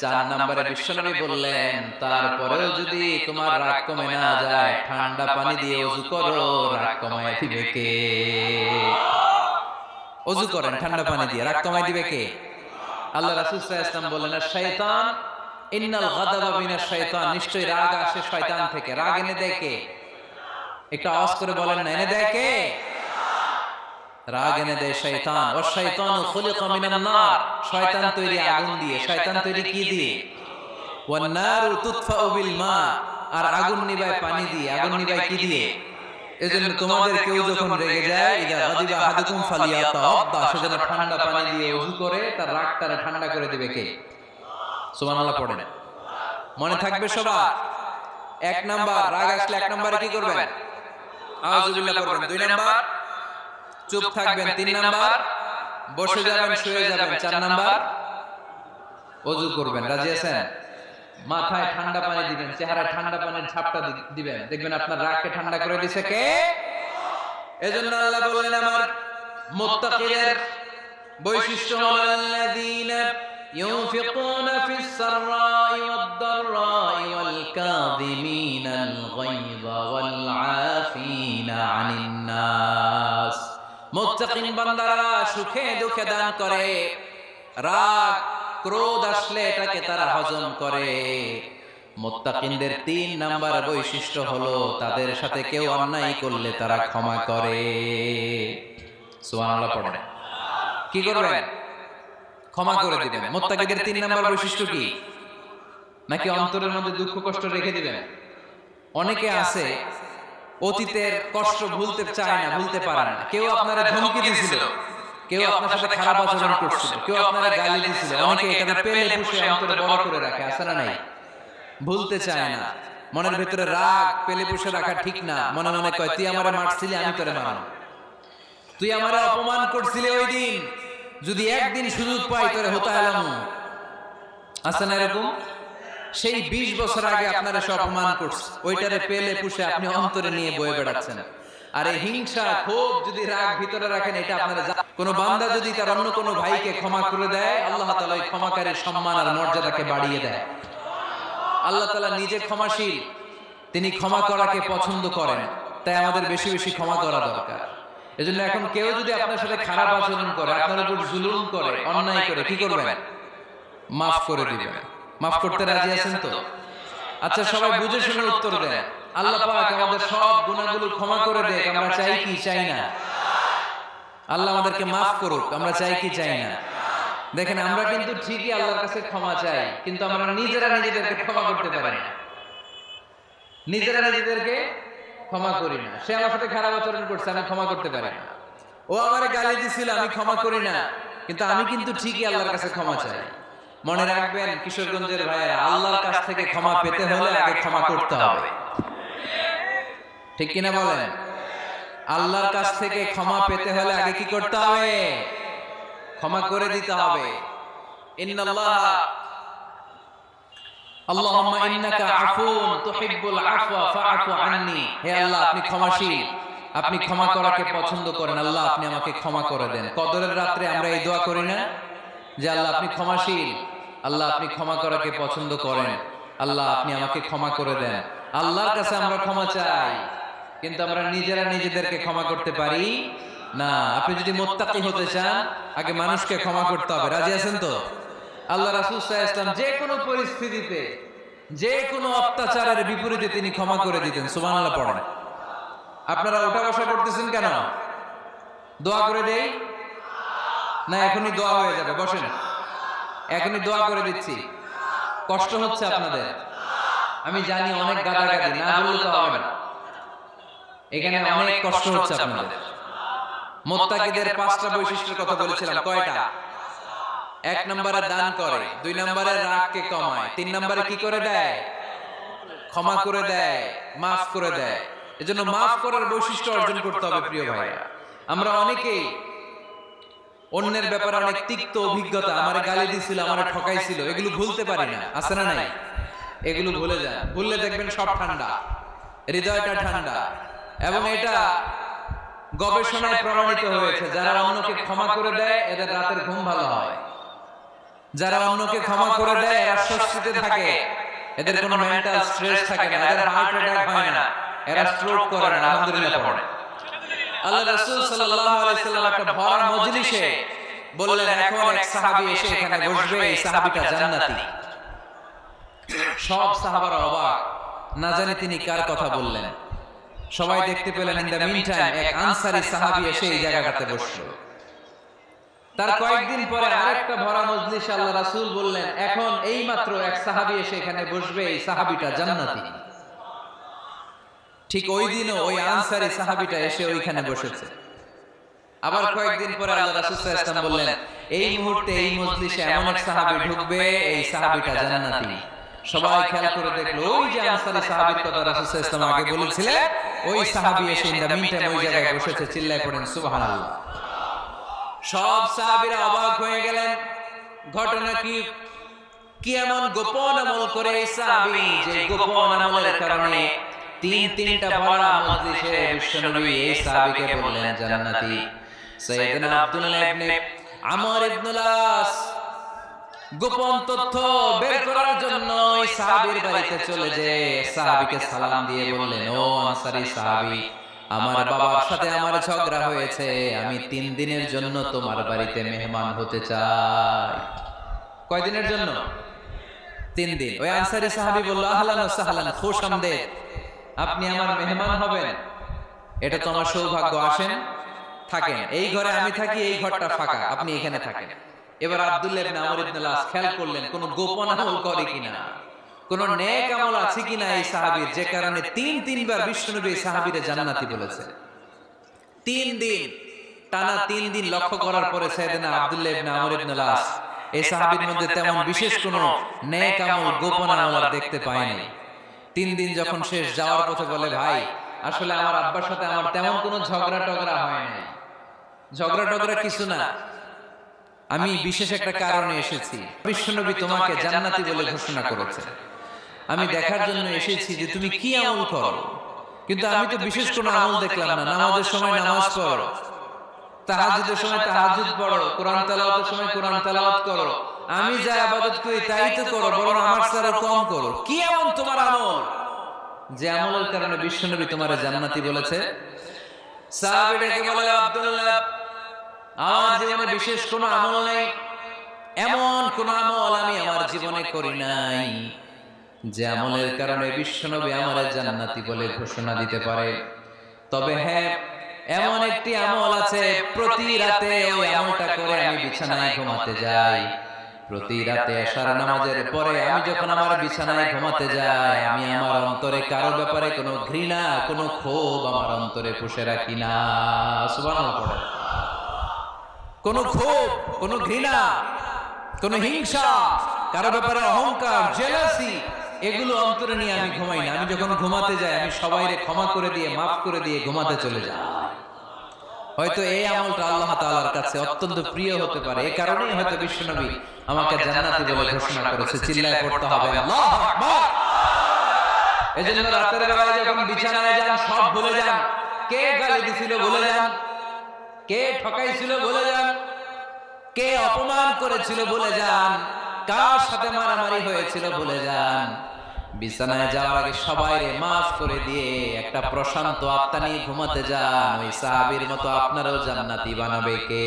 4 নম্বরে বিশ্বনবী বললেন, তারপরেও যদি তোমার রাগ কমে না যায়, ঠান্ডা পানি দিয়ে ওযু করো, রাগ কমায় দিবে কে? ওযু করেন ঠান্ডা পানি দিয়ে, রাগ কমায় দিবে কে? আল্লাহ রাসূল সাল্লাল্লাহু আলাইহি ওয়াসাল্লাম বললেন, শাইতান, ইন্নাল গাদাবা মিনাশ শাইতান, নিশ্চয়ই রাগ আসে শয়তান থেকে। রাগ এনে দেয় কে? একটু আওয়াজ করে বলেন না, এনে দেয় কে? রাগ এনে দেয় শয়তান। ও শয়তানু খুলিকা মিনান নার, শয়তান তৈরি আগুন দিয়ে। শয়তান তৈরি কি দিয়ে? ওয়ান নারু তুতফাউ বিল মা, আর আগুন নিভায় পানি দিয়ে। আগুন নিভায় কি দিয়ে? এজন্য তোমাদের কেউ যখন রেগে যায়, ইদা গাদিবা আহাদুকুম ফালিয়াতাওয়াদ্দা, সে যেন ঠান্ডা পানি দিয়ে ওযু করে তার রাগটারে ঠান্ডা করে দিবে কে? সুবহানাল্লাহ পড়েন। মনে থাকবে সবার? এক নাম্বার, রাগ আসলে এক নম্বরে কি করবেন? আউযুবিল্লাহ পড়বেন। দুই নাম্বার, চুপ থাকবেন। তিন নাম্বার, বসে যাবেন, শুয়ে যাবেন। চার নাম্বার, ওযু করবেন। রাজি আছেন? মাথায় ঠান্ডা পানি দিবেন, চেহারায় ঠান্ডা পানির ঝাপটা দিবেন, দেখবেন আপনার রাগকে ঠান্ডা করে দিয়েছে কে? এজন্য আল্লাহ বললেন আমার মুত্তাকিদের বৈশিষ্ট্য হলো আল্লাযীনা ইউনফিকুনা ফিস সাররাই ওয়াদ দাররাই ওয়াল কাযিমিনাল গায়যা ওয়াল আফিনা আনিন নাস। মুত্তাকিন বান্দারা সুখে দুঃখে দান করে, রাগ ক্রোধ আসলে এটাকে তারা হজম করে। মুত্তাকিনদের ৩ নাম্বার বৈশিষ্ট্য হলো তাদের সাথে কেউ অন্যায় করলে তারা ক্ষমা করে। সুবহানাল্লাহ পড়েন। কি করবেন? ক্ষমা করে দিবেন। মুত্তাকিদের ৩ নাম্বার বৈশিষ্ট্য কি? নাকি অন্তরের মধ্যে দুঃখ কষ্ট রেখে দিবেন? অনেকে আছে অতীতের কষ্ট ভুলতে চায় না, ভুলতে পারে না। কেউ আপনারে ধমকি দিয়েছিল, কেউ আপনার সাথে খারাপ আচরণ করছিল, কেউ আপনার গালি দিয়েছিল, অনেকে এটাকে পেলে পুষে অন্তরে বড় করে রাখে, আছে না নাই? ভুলতে চায় না। মনের ভিতরে রাগ পেলে পুষে রাখা ঠিক না। মনে মনে কয়, তুই আমারে মারছিলি, আমি তোরে মারলাম। তুই আমারে অপমান করছিলি ওই দিন, যদি একদিন সুযোগ পাই তোরে হতা এলাম। আছে না এরকম? সেই ২০ বছর আগে আপনারা সব অপমান করছে, ওইটারে পেলে পুষে আপনি অন্তরে নিয়ে বয়ে বেড়াচ্ছেন। আর এই হিংসা ক্ষোভ যদি রাগ ভিতরে রাখেন, এটা আপনারা কোন বান্দা যদি তার অন্য কোন ভাইকে ক্ষমা করে দেয়, আল্লাহ তাআলা ওই ক্ষমাকারীর সম্মান আর মর্যাদাকে বাড়িয়ে দেয়। আল্লাহ তাআলা নিজে ক্ষমাশীল, তিনি ক্ষমা করাকে পছন্দ করেন। তাই আমাদের বেশি বেশি ক্ষমা করা দরকার। এজন্য এখন কেউ যদি আপনার সাথে খারাপ আচরণ করে, আপনার উপর জুলুম করে, অন্যায় করে, কি করবেন? মাফ করে দিবেন। মাফ করতে রাজি আছেন তো? আচ্ছা, সবাই বুঝে শুনে উত্তর দেন। আল্লাহ পাক আমাদের সব গুনাহগুলো ক্ষমা করে দেয়, আমরা চাই কি চাই না? আল্লাহ আমাদেরকে মাফ করুক, আমরা চাই কি চাই না? দেখেন, আমরা কিন্তু ঠিকই আল্লাহর কাছে ক্ষমা চাই, কিন্তু আমরা নিজেরা নিজেদেরকে ক্ষমা করতে পারি না। নিজেরা নিজেদেরকে ক্ষমা করি না। সে আমার সাথে খারাপ আচরণ করছে, আমি ক্ষমা করতে পারি না। ও আমারে গালি দিছিল, আমি ক্ষমা করি না, কিন্তু আমি কিন্তু ঠিকই আল্লাহর কাছে ক্ষমা চাই। মনে রাখবেন কিশোরগঞ্জের ভাইয়েরা, আল্লাহর কাছ থেকে ক্ষমা পেতে হলে আগে ক্ষমা করতে হবে। ঠিক কিনা বলেন? আল্লাহর কাছ থেকে ক্ষমা পেতে হলে আগে কি করতে হবে? ক্ষমা করে দিতে হবে। আল্লাহুম্মা ইন্নাকা আফুন তুহিব্বুল আফওয়া ফাআফু আন্নী। হে আল্লাহ, আপনি ক্ষমাশীল, আপনি ক্ষমা করাকে পছন্দ করেন। আল্লাহ, আপনি আমাকে ক্ষমা করে দেন। কদরের রাতে আমরা এই দোয়া করি না যে আল্লাহ আপনি ক্ষমাশীল, আল্লাহ আপনি ক্ষমা করাকে পছন্দ করেন, আল্লাহ আপনি আমাকে ক্ষমা করে দেন। আল্লাহর কাছে আমরা ক্ষমা চাই, কিন্তু আমরা নিজেরা নিজেদেরকে ক্ষমা করতে পারি না। আপনি যদি মুত্তাকি হতে চান, আগে মানুষকে ক্ষমা করতে হবে। রাজি আছেন তো? আল্লাহ রাসূল সাল্লাল্লাহু আলাইহি ওয়াসাল্লাম যে কোনো পরিস্থিতিতে, যে কোনো অত্যাচারের বিপরীতে তিনি ক্ষমা করে দিতেন। সুবহানাল্লাহ পড়েন। আপনারা ওঠা বসা করতেছেন কেন? দোয়া করে দেই না? এখনই দোয়া হয়ে যাবে, বসেন। এখনই দোয়া করে দিচ্ছি। কষ্ট হচ্ছে আপনাদের, আমি জানি, অনেক গাদাগাদি, না বললে তো হবে না। এখানে অনেক কষ্ট হচ্ছে আপনাদের। মুত্তাকিদের ৫টা বৈশিষ্ট্যের কথা বলেছিলাম, কয়টা? ১ নম্বরে দান করে, ২ নম্বরে রাগকে কমায়, ৩ নম্বরে কি করে দেয়? ক্ষমা করে দেয়, মাফ করে দেয়। এজন্য মাফ করার বৈশিষ্ট্য অর্জন করতে হবে প্রিয় ভাইরা। আমরা অনেকেই অন্যের ব্যাপারে অনেক তিক্ত অভিজ্ঞতা, আমারে গালি দিছিল, আমারে ঠকাইছিল, এগুলো ভুলতে পারি না। আছে না নাই? এগুলো ভুলে যান। ভুললে দেখবেন সব ঠান্ডা, হৃদয়টা ঠান্ডা। এবং এটা গবেষণায় প্রমাণিত হয়েছে, যারা অন্যকে ক্ষমা করে দেয় এদের রাতের ঘুম ভালো হয়। যারা অন্যকে ক্ষমা করে দেয় এরা স্বস্তিতে থাকে, এদের কোনো মেন্টাল স্ট্রেস থাকে না, এদের হার্ট অ্যাটাক হয় না, এরা স্ট্রোক করে না। আলহামদুলিল্লাহ পড়ে। আল্লাহ রাসূল সাল্লাল্লাহু আলাইহি সাল্লাম একটা ভরা মজলিসে বললেন, এখন এক সাহাবী এসে এখানে বসবে, এই সাহাবীটা জান্নাতি। সব সাহাবারা অবাক, না জানি তিনি কার কথা বললেন। সবাই দেখতে পেলেন, ইন দ্য মিন টাইম এক আনসারী সাহাবী এসে এই জায়গাটাতে বসলো। তার কয়েকদিন পরে আরেকটা ভরা মজলিসে আল্লাহ রাসূল বললেন, এখন এই মাত্র এক সাহাবী এসে এখানে বসবে, এই সাহাবীটা জান্নাতি। ঠিক ওই দিনও ওই আনসারী সাহাবীটা এসে ওইখানে বসেছে। আবার কয়েকদিন পরে আল্লাহ রাসূল সাল্লাল্লাহু আলাইহি ওয়াসাল্লাম বললেন, এই মুহূর্তে এই মজলিসে এমন এক সাহাবী ঢুকবে, এই সাহাবীটা জান্নাতি। সবাই খেয়াল করে দেখলো, ওই যে আনসারী সাহাবীর কথা রাসূল সাল্লাল্লাহু আলাইহি ওয়াসাল্লাম আগে বলেছিলেন, ওই সাহাবী এসে ইন দা মিনটাইম ওই জায়গায় বসেছে। চিল্লায় পড়েন সুবহানাল্লাহ। সব সাহাবীরা অবাক হয়ে গেলেন, ঘটনা কি? কি এমন গোপন আমল করে এই সাহাবী যে গোপন আমলের কারণে তিনটা ভরা মজলিসে বিশ্বনবী এই সাহাবীকে বললেন জান্নাতি। সাইয়েদনা আব্দুল্লাহ ইবনে আমর ইবনে আস গোপন তথ্য বের করার জন্য ওই সাহাবীর বাড়িতে চলে যেয়ে সাহাবীকে সালাম দিয়ে বললেন, ও আনসারী সাহাবী, আমার বাবার সাথে আমার ঝগড়া হয়েছে, আমি 3 দিনের জন্য তোমার বাড়িতে মেহমান হতে চাই। কয়দিনের জন্য? 3 দিন। ওই আনসারী সাহাবী বলল, আহলান ওয়া সাহলান, খুশআমদেদ, আপনি আমার মেহমান হবেন, এটা তো আমার সৌভাগ্য। আসেন, থাকেন, এই ঘরে আমি থাকি, এই ঘরটা ফাঁকা, আপনি এখানে থাকেন। এবার আব্দুল্লাহ ইবনে আমর ইবনে আস খেয়াল করলেন কোন গোপন আমল করে কিনা, কোন নেক আমল আছে কিনা এই সাহাবীর, যে কারণে 3বার বিশ্বনবী এই সাহাবীরে জান্নাতি বলেছে। 3 দিন টানা 3 দিন লক্ষ্য করার পরে সাইয়েদনা আব্দুল্লাহ ইবনে আমর ইবনে আস এই সাহাবীর মধ্যে তেমন বিশেষ কোন নেক আমল, গোপন আমল আর দেখতে পায়নি। 3 দিন যখন শেষ, যাওয়ার পথে বলে, ভাই, আসলে আমার আব্বার সাথে আমার তেমন কোনো ঝগড়া টগড়া হয় নাই। ঝগড়া টগড়া কিছু না, আমি বিশেষ একটা কারণে এসেছি। বিশ্বনবী তোমাকে জান্নাতি বলে ঘোষণা করেছে, আমি দেখার জন্য এসেছি যে তুমি কি আমল করো। কিন্তু আমি তো বিশেষ কোনো আমল দেখলাম না। নামাজের সময় নামাজ পড়ো, তাহাজ্জুদের সময় তাহাজ্জুদ পড়ো, কোরআন তেলাওয়াতের সময় কোরআন তেলাওয়াত করো, আমি যা ইবাদত করি তাই তো করো, বরং আমার চেয়ে কম করো। কি এমন তোমার আমল যে আমলের কারণে বিশ্বনবী তোমারে জান্নাতি বলেছে? সাহাবীটাকে বলে, আব্দুল্লাহ, আমার জীবনে বিশেষ কোনো আমল নেই, এমন কোন আমল আমি আমার জীবনে করি নাই যে আমলের কারণে বিশ্বনবী আমারে জান্নাতি বলে ঘোষণা দিতে পারে। তবে হ্যাঁ, এমন একটি আমল আছে, প্রতি রাতে ওই আমলটা করে আমি বিছানায় ঘুমাতে যাই। প্রতি রাতে এশার নামাজের পরে আমি যখন আমার বিছানায় ঘুমাতে যাই, আমি আমার অন্তরে কারো ব্যাপারে কোনো ঘৃণা, কোনো ক্ষোভ আমার অন্তরে পুষে রাখি না। সুবহানাল্লাহ পড়ে। কোনো ক্ষোভ, কোনো ঘৃণা, কোনো হিংসা, কারো ব্যাপারে অহংকার, জেলাসি, এগুলো অন্তরে নিয়ে আমি ঘুমাই না। আমি যখন ঘুমাতে যাই, আমি সবাইকে ক্ষমা করে দিয়ে, মাফ করে দিয়ে ঘুমাতে চলে যাই। হয়তো এই আমলটা আল্লাহ তাআলার কাছে অত্যন্ত প্রিয় হতে পারে, এই কারণেই হয়তো বিশ্বনবী আমাকে জান্নাতি বলে ঘোষণা করেছে। চিল্লায় পড়তে হবে আল্লাহু আকবার। এজন্য রাতের বেলায় যখন বিছানায় যান, সব ভুলে যান। কে গালি দিছিল ভুলে যান, কে ঠকাইছিল ভুলে যান, কে অপমান করেছিল ভুলে যান, কার সাথে মারামারি হয়েছিল ভুলে যান। বিছানায় যাওয়ার আগে সবাইরে মাফ করে দিয়ে একটা প্রশান্ত আত্মা নিয়ে ঘুমাতে যান। ওই সাহাবীর মতো আপনারও জান্নাতি বানাবে কে?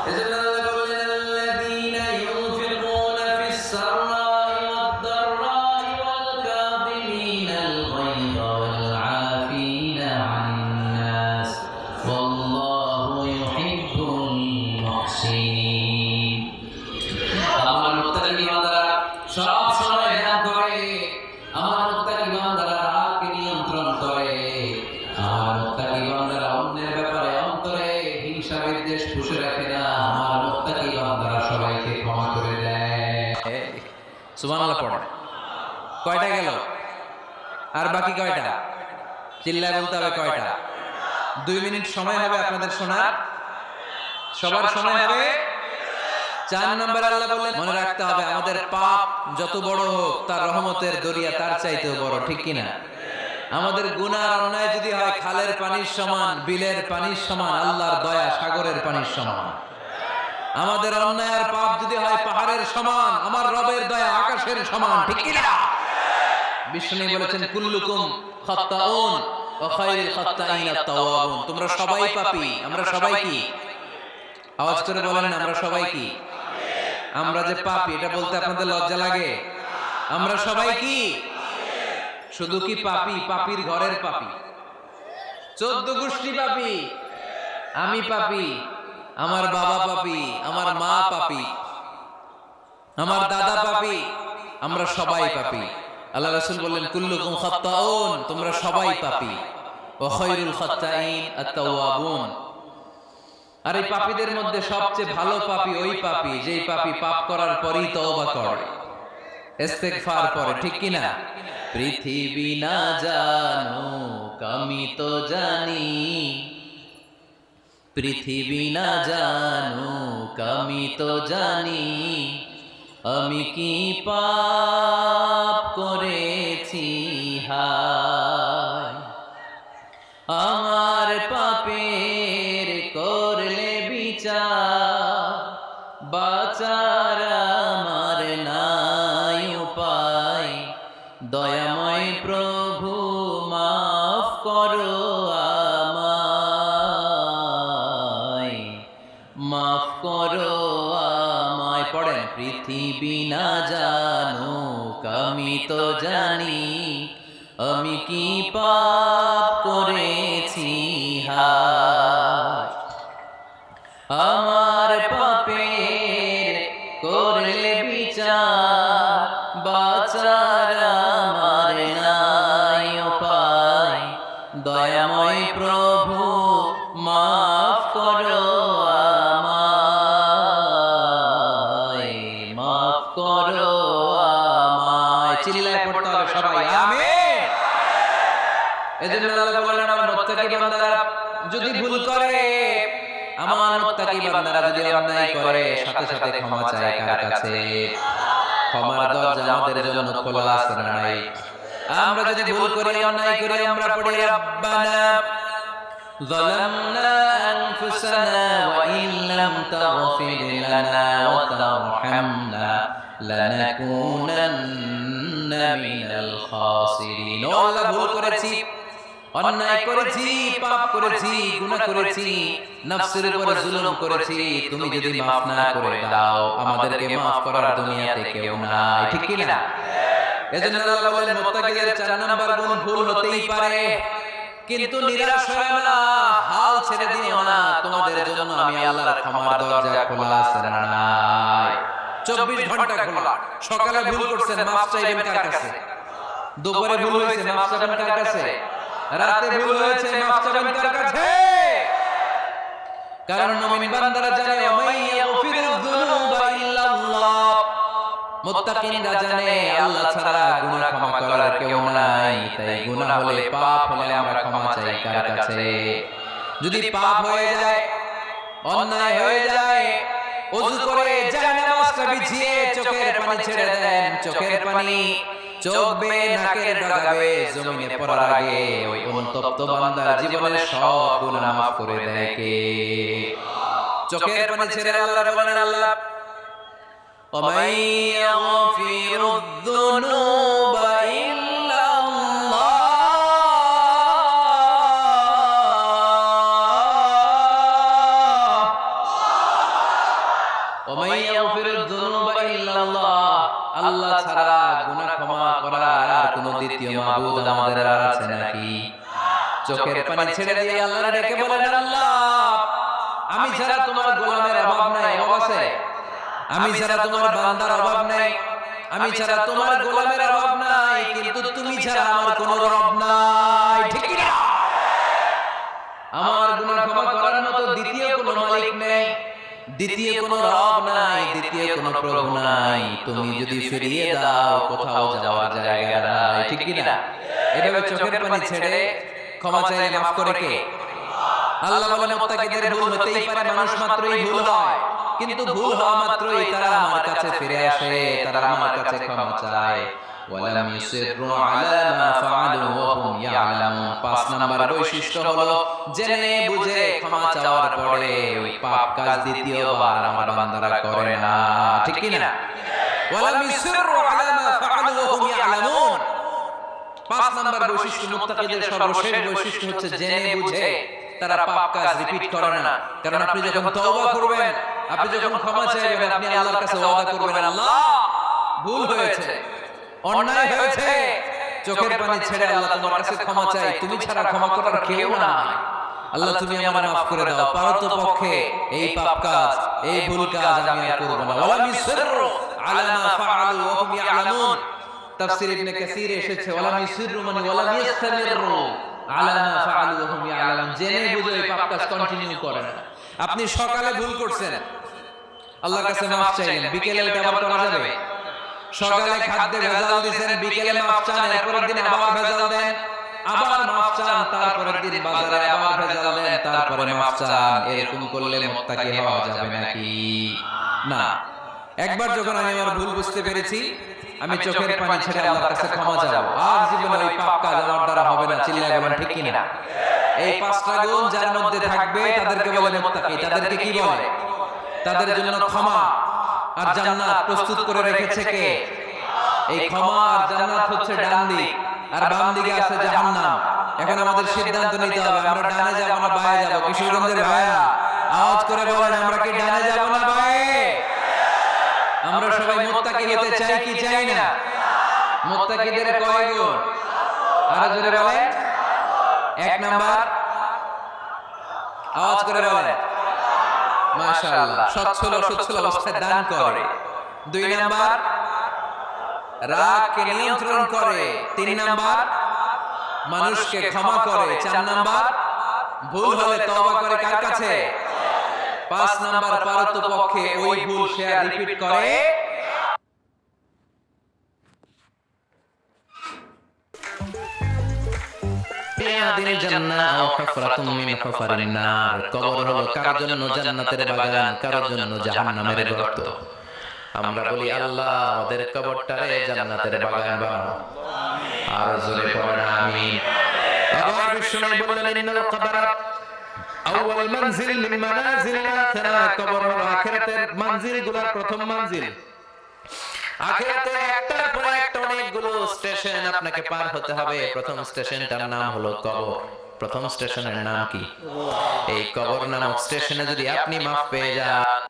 এজন্য আল্লাহ বললেন, আল্লাযীনা ইউনফিকুনা ফিস সাররাই ওয়াদ দাররাই ওয়াল কাযিমিনাল গায়যা ওয়াল আফিনা আনিন নাস ওয়াল্লাহু ইউহিব্বুল মুহসিনিন। আমার মুত্তাকি বান্দারা সব সময় ধ্যান করে, আমার মুত্তাকি বান্দারা রাগকে নিয়ন্ত্রণ করে, আমার মুত্তাকি বান্দারা অন্যের ব্যাপারে অন্তরে হিংসা বিদ্বেষ পুষে রাখে না, আমার মুত্তাকি বান্দারা সবাইকে ক্ষমা করে দেয়। সুবহানাল্লাহ পড়ে। কয়টা গেল? আর বাকি কয়টা? চিল্লায় বলতে হবে কয়টা? 2 মিনিট সময় হবে আপনাদের শোনার। সবার সময় হবে। 4 নম্বর আল্লাহ বললেন, মনে রাখতে হবে আমাদের পাপ যত বড় হোক, তার রহমতের দরিয়া তার চাইতেও বড়, ঠিক কিনা? আমাদের গুনাহ অন্যায় যদি হয় খালের পানির সমান, বিলের পানির সমান, আল্লাহর দয়া সাগরের পানির সমান। আমাদের অন্যায় আর পাপ যদি হয় পাহাড়ের সমান, আমার রবের দয়া আকাশের সমান, ঠিক কিনা? বিষ্ণু বলেছেন, কুল্লুকুম খাত্তাউন ওয়া খায়রুল খাত্তাইনা আত-তাওয়াবুন। তোমরা সবাই পাপী, আমরা সবাই কি? আওয়াজ করে বলেন, আমরা সবাই কি? আমরা যে পাপী, এটা বলতে আপনাদের লজ্জা লাগে? আমরা সবাই কি? শুধু কি পাপী? পাপীর ঘরের পাপী, 14 গোষ্ঠী পাপী। আমি পাপী, আমার বাবা পাপী, আমার মা পাপী, আমার দাদা পাপী, আমরা সবাই পাপী। আল্লাহ রাসূল বললেন কুল্লুকুম খাত্তাউন, তোমরা সবাই পাপী, ওয়া খায়রুল খাত্তাইন আত-তাওয়াবুন। আর এই পাপীদের মধ্যে সবচেয়ে ভালো পাপী ওই পাপী যেই পাপী পাপ করার পরই তওবা করে, ইস্তেগফার করে, ঠিক কি না? পৃথিবী না জানুক আমি তো জানি, পৃথিবী না জানুক আমি তো জানি, আমি কি পাপ করেছি হায়, আমার পাপের করলে বিচার, বাঁচার আমার নাই উপায়, দয়াময় প্রভু মাফ করো আমায়, মাফ করো আমায়। পড়েন, পৃথিবী না জানুক আমি তো জানি, আমি কি পাপ করেছি হায়, আমার পাপের করলে বিচার, বাঁচার আমার নাই উপায়, দয়াময় প্রভু মাফ করো আমায়, মাফ করো আমায়। চিল্লায় পড়তে হবে সবাই, আমিন। এজন্য আল্লাহ বলেন, আমার মুত্তাকি বান্দারা যদি ভুল করে, আমার মুত্তাকি বান্দারা যদি অন্যায় করে, সাথে সাথে ক্ষমা চায় কার কাছে? ক্ষমার দরজা আমাদের জন্য খোলা আছে না নাই? আমরা যদি ভুল করি, অন্যায় করি, আমরা পড়ি রব্বানা যালামনা আনফুসানা ওয়া ইন লাম তাগফির লানা ওয়া তারহামনা লানাকুনান্না মিনাল খাসিরিন। ও আল্লাহ, ভুল করেছি, অন্যায় করেছি, পাপ করেছি, গুনাহ করেছি, নফসের উপর জুলুম করেছি, তুমি যদি মাফ না করে দাও, আমাদেরকে মাফ করার দুনিয়াতে কেউ নাই, ঠিক কি না? এজন্য আল্লাহ বলেন, মুত্তাকিদের 4 নাম্বার গুণ, ভুল হতেই পারে কিন্তু নিরাশ হয় না, হাল ছেড়ে দিও না, তোমাদের জন্য আমি আল্লাহর ক্ষমার দরজা খোলা আছে না নাই? 24 ঘন্টা খোলা। সকালে ভুল করছেন, মাফ চাইবেন কার কাছে? দুপুরে ভুল হয়েছে, মাফ চাইবেন কার কাছে? রাতে ভুল হয়েছে, মাফ চাইবেন কার কাছে? কারণ মুমিন বান্দারা জানে, ওমাইয়া গফিরুয যুনুবা ইল্লাল্লাহ, মুত্তাকিনরা জানে আল্লাহ ছাড়া গুনাহ ক্ষমা করার কেউ নাই। তাই গুনাহ হলে, পাপ হলে আমরা ক্ষমা চাই কার কাছে? যদি পাপ হয়ে যায়, অন্যায় হয়ে যায়, ওযু করে জানামাজটা বিছিয়ে চোখের পানি ছেড়ে দেন, চোখের পানি চোখ বেয়ে নাকের ডগাবে জমিনে পড়ার আগে ওই অনুতপ্ত বান্দার জীবনের সব গুনাহ মাফ করে দেয় কে? চোখের পানি ছেড়ে আল্লাহ বলেন, আল্লাহ وَمَن يَغْفِرُ الذُّنُوبَ إِلَّا اللَّهُ وَمَن يَغْفِرُ الذُّنُوبَ إِلَّا اللَّهُ। আল্লাহ ছাড়া গুনাহ ক্ষমা করার আর কোনো দ্বিতীয় মাবুদ আমাদের আছে নাকি? চোখের পানি ছেড়ে দিয়ে আল্লাহর ডেকে বলেন, আল্লাহ আমি ছাড়া তোমার গোলামের অভাব নাই, অভাব আছে? আমি ছাড়া তোমার বান্দার অভাব নাই, আমি ছাড়া তোমার গোলামের অভাব নাই, কিন্তু তুমি ছাড়া আমার কোনো রব নাই, ঠিক কি না? আমার গুনাহ ক্ষমা করার মতো দ্বিতীয় কোনো মালিক নেই, দ্বিতীয় কোনো রব নাই, দ্বিতীয় কোনো প্রভু নাই। তুমি যদি ফিরিয়ে দাও, কোথাও যাওয়ার জায়গা নাই, ঠিক কি না? এভাবে চোখের পানি ছেড়ে ক্ষমা চাইলে মাফ করে কে? আল্লাহ বলেন, মুত্তাকিদের ভুল হতেই পারে, মানুষ মাত্রই ভুল হয়, কিন্তু ভুল হওয়া মাত্রই তারা আমার কাছে ফিরে আসে, তারা আমার কাছে ক্ষমা চায়। ওয়ালাম ইউসিররু আলা মা ফাআলু ওয়া হুম ইয়ালামুন। 5 নাম্বার বৈশিষ্ট্য হলো জেনে বুঝে ক্ষমা চাওয়ার পরে ওই পাপ কাজ দ্বিতীয়বার আমার বান্দারা করে না, ঠিক কি না? ওয়ালাম ইউসিররু আলা মা ফাআলু ওয়া হুম ইয়ালামুন। 5 নাম্বার বৈশিষ্ট্য, মুত্তাকিদের সর্বশেষ বৈশিষ্ট্য হচ্ছে জেনে বুঝে তারা পাপ কাজ রিপিট করে না। কারণ আপনি যখন তওবা করবেন, আপনি যখন ক্ষমা চাইবেন, আপনি আল্লাহর কাছে ওয়াদা করবেন, আল্লাহ ভুল হয়েছে, অন্যায় হয়েছে, চোখের পানি ছেড়ে আল্লাহ তোমার কাছে ক্ষমা চাই, তুমি ছাড়া ক্ষমা করার কেউ নাই, আল্লাহ তুমি আমাকে মাফ করে দাও, পারতপক্ষে এই পাপ কাজ, এই ভুল কাজ আমি আর করব না। ওয়ালাম ইউসিররু আলা মা ফাআলু ওয়া হুম ইয়ালামুন। তাফসীর ইবনে কাসীর এসেছে ওয়ালাম ইসিরু মানে ওয়ালাম ইস্তামিরু আলা মা ফাআলু ওয়া হুম ইয়ালামুন, জেনে বুঝে এই পাপ কাজ কন্টিনিউ করেন। আপনি সকালে ভুল করছেন, আল্লাহর কাছে মাফ চাইলেন, বিকেলে এটা আবার করা যাবে? সকালে খাদ্যে ভেজাল দিবেন, বিকেলে মাফ চান, এরপরের দিন আবার ভেজাল দেন, আবার মাফ চান, তারপরের দিন বাজারে আবার ভেজাল দেন, তারপরে মাফ চান। এরকম করলে মুত্তাকি হওয়া যাবে নাকি? না। একবার যখন আমি আমার ভুল বুঝতে পেরেছি, আমি চোখের পানি ছেড়ে আল্লাহর কাছে ক্ষমা চাইব। আর জীবনে ওই পাপ কাজ আমার দ্বারা হবে না। চিল্লায় বলেন ঠিক কি না? এই পাঁচটা গুণ যার মধ্যে থাকবে তাদেরকে বলে মুত্তাকি। তাদেরকে কি বলে? তাদের জন্য ক্ষমা আর জান্নাত প্রস্তুত করে রেখেছে কে? এই ক্ষমা আর জান্নাত হচ্ছে ডান দিক, আর বাম দিকে আছে জাহান্নাম। এখন আমাদের সিদ্ধান্ত নিতে হবে, আমরা ডানে যাব না বায়ে যাব। কিশোরগঞ্জের ভাইরা আওয়াজ করে বলেন, আমরা কি ডানে যাব না বায়ে? আমরা সবাই মুত্তাকি হতে চাই কি চাই না? মুত্তাকিদের কয় গুণ? আরো জোরে বলেন। 1 নাম্বার, আওয়াজ করে বলেন মাশাআল্লাহ, সচ্ছল অবস্থায় দান করে। 2 নাম্বার, রাগকে নিয়ন্ত্রণ করে। 3 নাম্বার, মানুষকে ক্ষমা করে। 4 নাম্বার, ভুল হলে তওবা করে কার কাছে? 5 নাম্বার, পারতপক্ষে ওই ভুল সে আর রিপিট করে দিনের জান্নাহ ও হুফরাতুম মিন হুফারিন নার। কবর হলো কারোর জন্য জান্নাতের বাগান, কারোর জন্য জাহান্নামের গর্ত। আমরা বলি আল্লাহ ওদের কবরটারে জান্নাতের বাগান বানাও। আর জোরে পড়েন আমিন। আবার বিষ্ণু বললেন ইন্নাল কবর আউয়াল মানজিল মিন মানাজিলিল আখিরাহ। কবর হলো আখিরাতের মানজিলগুলোর প্রথম মানজিল। আখিরাতে একটার পর একটা অনেকগুলো স্টেশন আপনাকে পার হতে হবে। প্রথম স্টেশনটার নাম হলো কবর। প্রথম স্টেশনের নাম কি? এই কবর নামক স্টেশনে যদি আপনি মাফ পেয়ে যান,